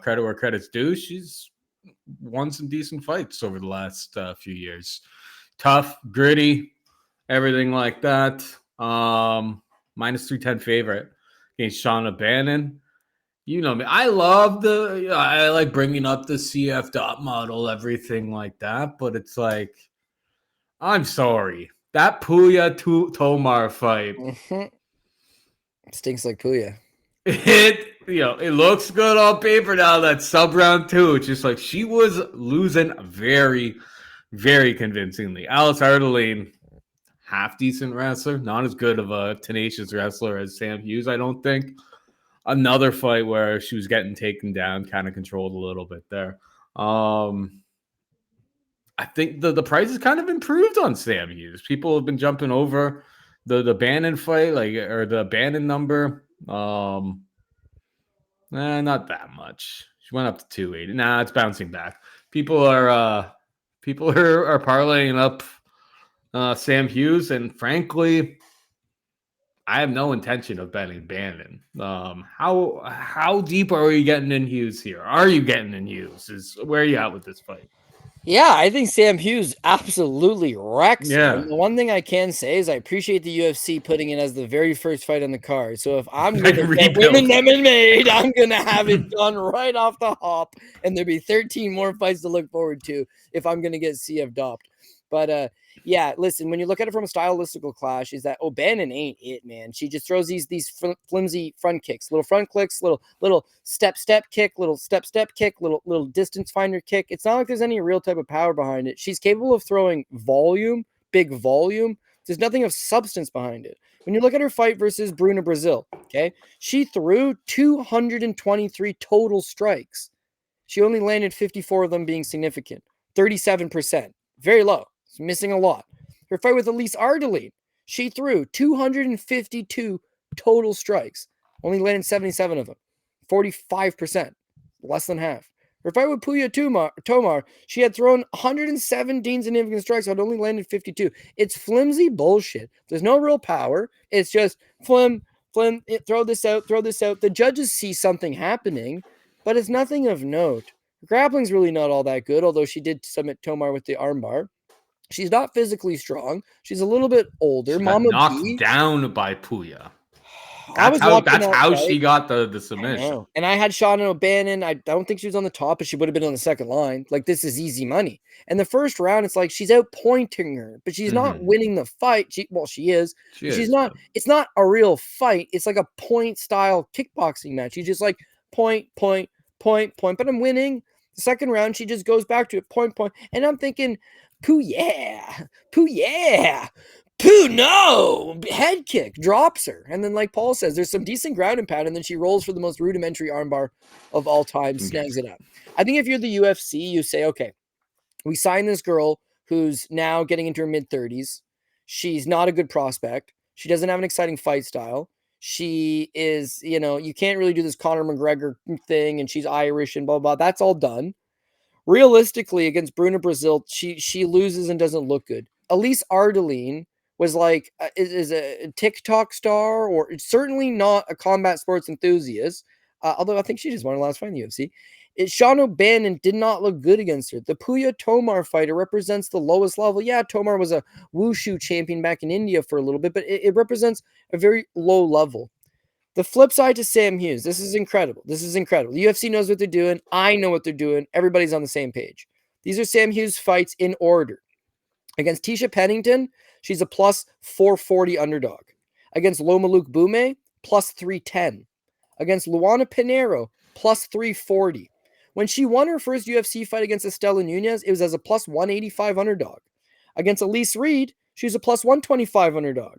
Credit where credit's due. She's won some decent fights over the last few years. Tough, gritty, everything like that. Minus 310 favorite against Shauna Bannon. You know me. I like bringing up the CF dot model, everything like that. But it's like, I'm sorry. That Puya Tomar fight. Stinks like Puya. It looks good on paper now. That sub round 2. It's just like she was losing very, very convincingly. Alice Ardeline, half decent wrestler, not as good of a tenacious wrestler as Sam Hughes, I don't think. Another fight where she was getting taken down, kind of controlled a little bit there. I think the price has kind of improved on Sam Hughes. People have been jumping over the Bannon fight, or the Bannon number. Not that much. She went up to 280. Nah, it's bouncing back. People are parlaying up Sam Hughes, and frankly, I have no intention of betting Bannon. How deep are we getting in Hughes here? Are you getting in Hughes? Where are you at with this fight? Yeah, I think Sam Hughes absolutely wrecks. Yeah. The one thing I can say is I appreciate the UFC putting it as the very first fight on the card. So if I'm going to get women MMA, I'm going to have it done right off the hop, and there'll be 13 more fights to look forward to if I'm going to get CF dopped. But yeah, listen, when you look at it from a stylistical clash, is that Bannon ain't it, man. She just throws these flimsy front kicks, little front clicks, little step kick, little step kick, little distance finder kick. It's not like there's any real type of power behind it. She's capable of throwing volume, big volume. There's nothing of substance behind it. When you look at her fight versus Bruna Brazil, okay, she threw 223 total strikes. She only landed 54 of them being significant, 37%, very low. It's missing a lot. Her fight with Elise Ardeline, she threw 252 total strikes, only landed 77 of them, 45%, less than half. Her fight with Puya Tomar, she had thrown 117 significant strikes, but only landed 52. It's flimsy bullshit. There's no real power. It's just throw this out. The judges see something happening, but it's nothing of note. Grappling's really not all that good, although she did submit Tomar with the armbar. She's not physically strong. She's a little bit older. She got knocked down by Puya. That's how she got the submission. And I had Shauna Bannon. I don't think she was on the top, but she would have been on the second line. Like, this is easy money. And the first round, it's like she's outpointing her, but she's not winning the fight. She is. She's not. It's not a real fight. It's like a point style kickboxing match. She's just like point. But I'm winning. The second round, she just goes back to it, point. And I'm thinking, Pooh no! Head kick, drops her. And then, like Paul says, there's some decent ground and pound, and then she rolls for the most rudimentary armbar of all time, snags it up. I think if you're the UFC, you say, okay, we signed this girl who's now getting into her mid-30s. She's not a good prospect. She doesn't have an exciting fight style. She is, you can't really do this Conor McGregor thing, and she's Irish and blah, blah. That's all done. Realistically, against Bruna Brazil, she loses and doesn't look good. Elise Ardeline was like, is a TikTok star, or certainly not a combat sports enthusiast, although I think she just won her last fight in the UFC. Shauna Bannon did not look good against her. The Puya Tomar fighter represents the lowest level. Yeah, Tomar was a wushu champion back in India for a little bit, but it represents a very low level. The flip side to Sam Hughes, this is incredible. The UFC knows what they're doing. I know what they're doing. Everybody's on the same page. These are Sam Hughes fights in order. Against Tisha Pennington, she's a plus 440 underdog. Against Lomaluk Bume, plus 310. Against Luana Pinheiro, plus 340. When she won her first UFC fight against Estela Nunez, it was as a plus 185 underdog. Against Elise Reed, she was a plus 125 underdog.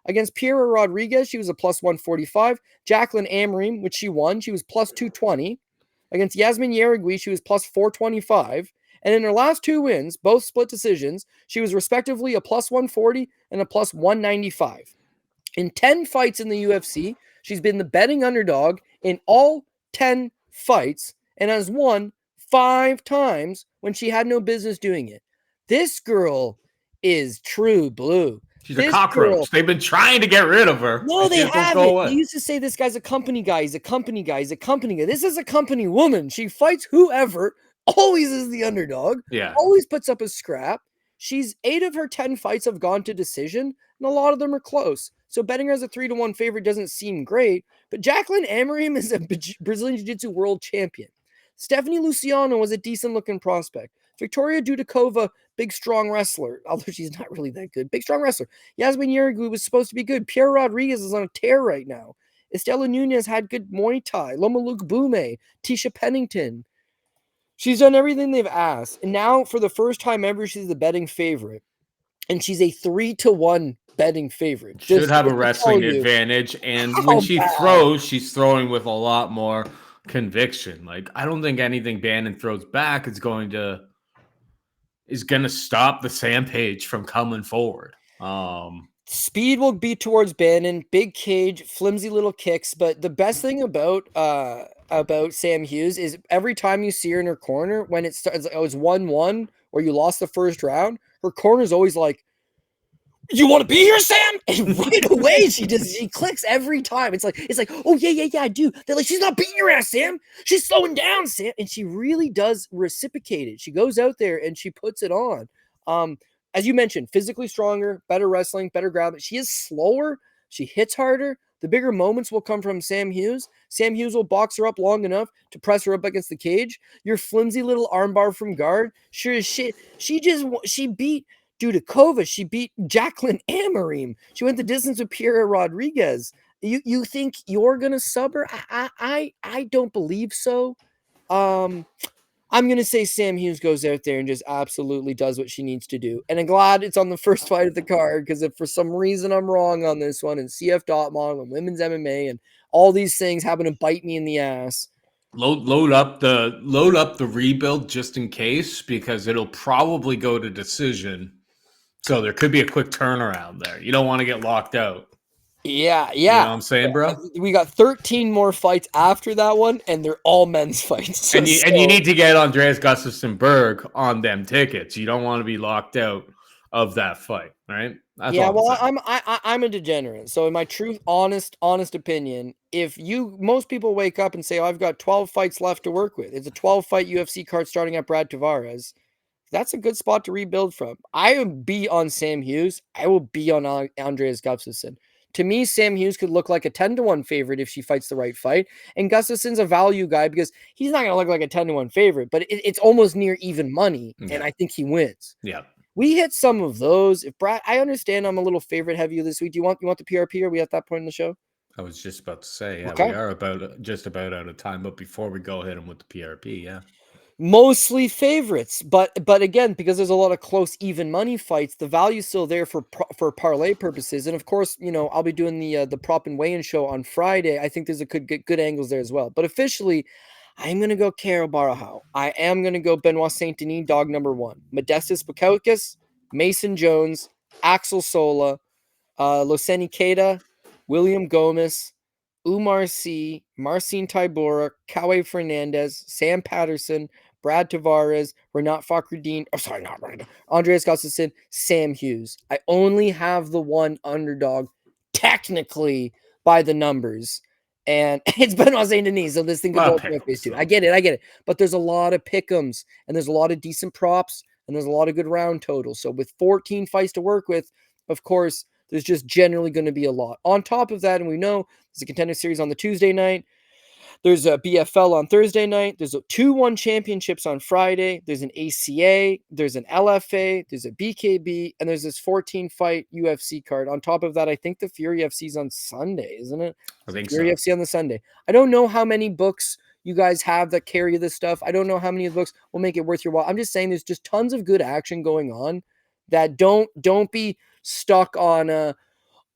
Against Piera Rodriguez, she was a plus 145. Jacqueline Amrim, which she won, she was plus 220. Against Yasmin Yaragui, she was plus 425. And in her last two wins, both split decisions, she was respectively a plus 140 and a plus 195. In 10 fights in the UFC, she's been the betting underdog in all 10 fights, and has won 5 times when she had no business doing it. This girl is true blue. She's a cockroach. They've been trying to get rid of her. No, they haven't. Go away. They used to say this guy's a company guy. He's a company guy. He's a company guy. This is a company woman. She fights whoever, always is the underdog. Yeah. Always puts up a scrap. She's 8 of her 10 fights have gone to decision, and a lot of them are close. So betting her as a 3-1 favorite doesn't seem great, but Jacqueline Amorim is a Brazilian Jiu-Jitsu world champion. Stephanie Luciano was a decent-looking prospect. Victoria Dudakova, big, strong wrestler, although she's not really that good. Big, strong wrestler. Yasmin Yerigu was supposed to be good. Pierre Rodriguez is on a tear right now. Estela Nunez had good Muay Thai. Loma Luke Bume. Tisha Pennington. She's done everything they've asked. And now, for the first time ever, she's the betting favorite. And she's a 3-1 betting favorite. Should have a wrestling advantage. And when she throws, she's throwing with a lot more conviction. Like, I don't think anything Bannon throws back is going to stop the Sampage from coming forward. Speed will be towards Bannon, big cage, flimsy little kicks. But the best thing about Sam Hughes is every time you see her in her corner, when it starts, it was 1-1 or you lost the first round, her corner is always like, "You want to be here, Sam?" And right away she clicks every time. It's like, "Oh yeah, I do." They're like, "She's not beating your ass, Sam. She's slowing down, Sam." And she really does reciprocate it. She goes out there and she puts it on. As you mentioned, physically stronger, better wrestling, better grappling. She is slower. She hits harder. The bigger moments will come from Sam Hughes. Sam Hughes will box her up long enough to press her up against the cage. Your flimsy little armbar from guard, sure as shit. She beat Dudakova. She beat Jacqueline Amorim. She went the distance with Pierre Rodriguez. You think you're gonna sub her? I don't believe so. I'm going to say Sam Hughes goes out there and just absolutely does what she needs to do. And I'm glad it's on the first fight of the card, because if for some reason I'm wrong on this one, and CF dot model and women's MMA and all these things happen to bite me in the ass. Load up the rebuild just in case, because it'll probably go to decision. So there could be a quick turnaround there. You don't want to get locked out. Yeah. You know what I'm saying, bro? We got 13 more fights after that one, and they're all men's fights. And you need to get Andreas Gustafsson-Berg on them tickets. You don't want to be locked out of that fight, right? That's I'm a degenerate. So in my true, honest opinion, most people wake up and say, "Oh, I've got 12 fights left to work with." It's a 12-fight UFC card starting at Brad Tavares. That's a good spot to rebuild from. I would be on Sam Hughes. I will be on Andreas Gustafsson. To me, Sam Hughes could look like a 10-1 favorite if she fights the right fight. And Gustafsson's a value guy because he's not going to look like a 10-1 favorite, but it's almost near even money. Yeah. And I think he wins. Yeah. We hit some of those. If Brad, I understand I'm a little favorite heavy this week. Do you want the PRP? Are we at that point in the show? I was just about to say, yeah, okay. We are just about out of time. But before we go, hit him with the PRP, yeah. Mostly favorites, but again, because there's a lot of close, even money fights, the value's still there for parlay purposes. And of course, I'll be doing the prop and weigh-in show on Friday. I think there's good angles there as well. But officially, I'm gonna go Caio Borralho. I am gonna go Benoit Saint-Denis, dog number 1. Modestas Bukauskas, Mason Jones, Axel Sola, Losene Keita, William Gomis, Oumar C, Marcin Tybura, Caio Fernandez, Sam Patterson, Brad Tavares, Renat Fakhreddine, Andreas Gustafsson, Sam Hughes. I only have the one underdog, technically, by the numbers. And it's Benoit Saint-Denis, so this thing could go both ways too. I get it. But there's a lot of pick'ems, and there's a lot of decent props, and there's a lot of good round totals. So with 14 fights to work with, of course, there's just generally going to be a lot. On top of that, and we know there's a contender series on the Tuesday night. There's a BFL on Thursday night. There's 2-1 championships on Friday. There's an ACA. There's an LFA. There's a BKB. And there's this 14-fight UFC card. On top of that, I think the Fury FC's on Sunday, isn't it? I think Fury FC on the Sunday. I don't know how many books you guys have that carry this stuff. I don't know how many of the books will make it worth your while. I'm just saying there's just tons of good action going on that don't be stuck on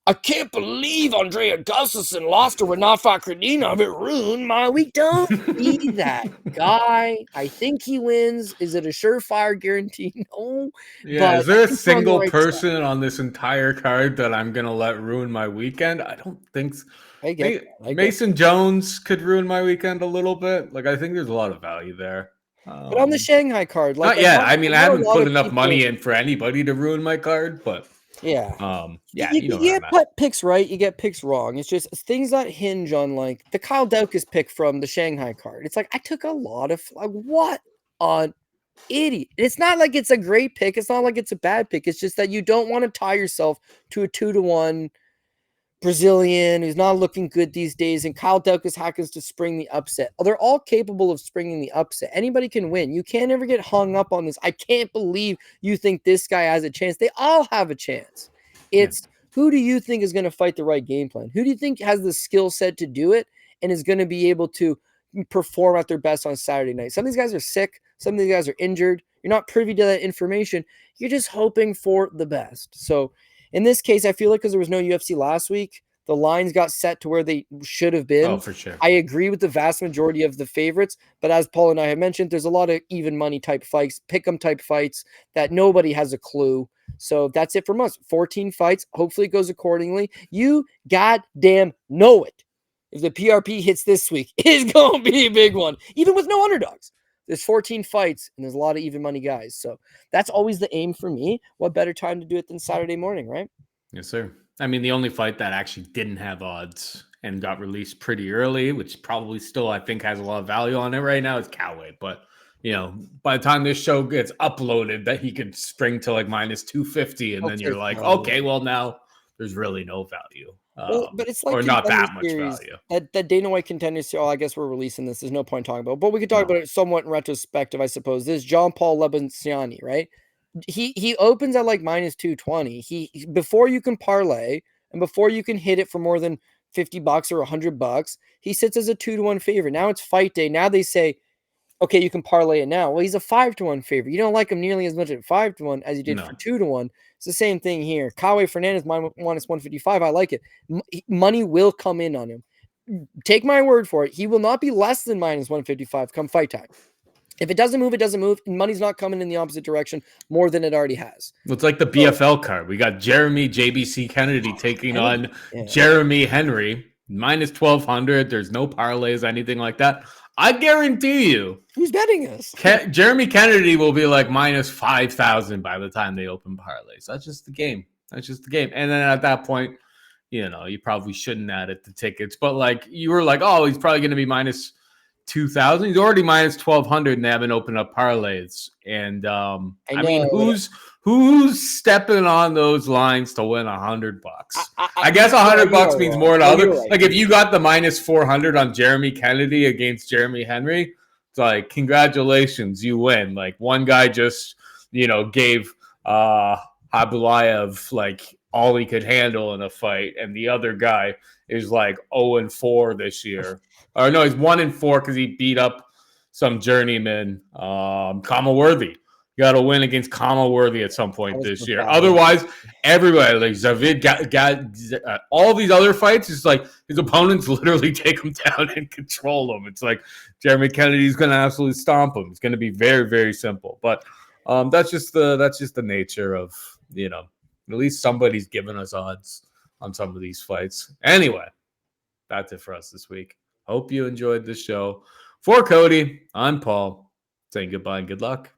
I can't believe Andrea Gustafsson lost to Renat Fakhreddine. It ruined my week. Don't be that guy. I think he wins. Is it a surefire guarantee? No. Yeah, is there a single person on this entire card that I'm going to let ruin my weekend? I don't think so. I get Mason Jones could ruin my weekend a little bit. Like, I think there's a lot of value there. But on the Shanghai card, like, not yet. I mean, I haven't put enough people... money in for anybody to ruin my card, but yeah. You know get picks right, you get picks wrong. It's just things that hinge on, like, the Kyle Daukaus pick from the Shanghai card. It's like, I took a lot of, like, what on idiot. It's not like it's a great pick. It's not like it's a bad pick. It's just that you don't want to tie yourself to a 2-1 Brazilian who's not looking good these days, and Kyle Daukaus happens to spring the upset. They're all capable of springing the upset. Anybody can win. You can't ever get hung up on this. I can't believe you think this guy has a chance. They all have a chance. It's who do you think is going to fight the right game plan? Who do you think has the skill set to do it and is going to be able to perform at their best on Saturday night? Some of these guys are sick. Some of these guys are injured. You're not privy to that information. You're just hoping for the best. So in this case, I feel like because there was no UFC last week, the lines got set to where they should have been. Oh, for sure. I agree with the vast majority of the favorites, but as Paul and I have mentioned, there's a lot of even money type fights, pick 'em type fights that nobody has a clue. So that's it from us. 14 fights. Hopefully it goes accordingly. You goddamn know it. If the PRP hits this week, it's going to be a big one, even with no underdogs. There's 14 fights, and there's a lot of even money guys. So that's always the aim for me. What better time to do it than Saturday morning, right? Yes, sir. I mean, the only fight that actually didn't have odds and got released pretty early, which probably still, I think, has a lot of value on it right now, is Coway. But, you know, by the time this show gets uploaded, that he could spring to like minus 250, and then you're like, okay, well, now there's really no value. But it's like, or not that much value. That Dana White Contenders. I guess we're releasing this. There's no point talking about it. But we could talk about it somewhat in retrospective, I suppose. This is John Paul Lebenciani, right? He opens at like minus 220. He before you can parlay and before you can hit it for more than $50 or $100, he sits as a 2-1 favorite. Now it's fight day. Now they say, okay, you can parlay it now. Well, he's a 5-1 favorite. You don't like him nearly as much at 5-1 as you did for 2-1. It's the same thing here. Kawhi Fernandez minus 155. I like it. Money will come in on him. Take my word for it. He will not be less than minus 155 come fight time. If it doesn't move, it doesn't move. And money's not coming in the opposite direction more than it already has. It's like the BFL card. We got Jeremy JBC Kennedy taking on Jeremy Henry, minus 1,200. There's no parlays, anything like that. I guarantee you. Who's betting us? Jeremy Kennedy will be like minus 5,000 by the time they open parlays. That's just the game. And then at that point, you know, you probably shouldn't add it to tickets. But like you were like, oh, he's probably going to be minus 2,000. He's already minus 1,200 and they haven't opened up parlays. And I mean, who's stepping on those lines to win $100? I guess $100 means more to others. Like if you got the minus 400 on Jeremy Kennedy against Jeremy Henry, it's like, congratulations, you win. Like one guy just, you know, gave Habulayev like all he could handle in a fight, and the other guy is like 0-4 this year. Or no, he's 1-4 because he beat up some journeyman, Kama Worthy. You got to win against Kama Worthy at some point this year. Otherwise, everybody, like Zavid, all these other fights, it's like his opponents literally take him down and control him. It's like Jeremy Kennedy's going to absolutely stomp him. It's going to be very, very simple. But that's just the nature of, you know, at least somebody's giving us odds on some of these fights. Anyway, that's it for us this week. Hope you enjoyed the show. For Cody, I'm Paul, saying goodbye and good luck.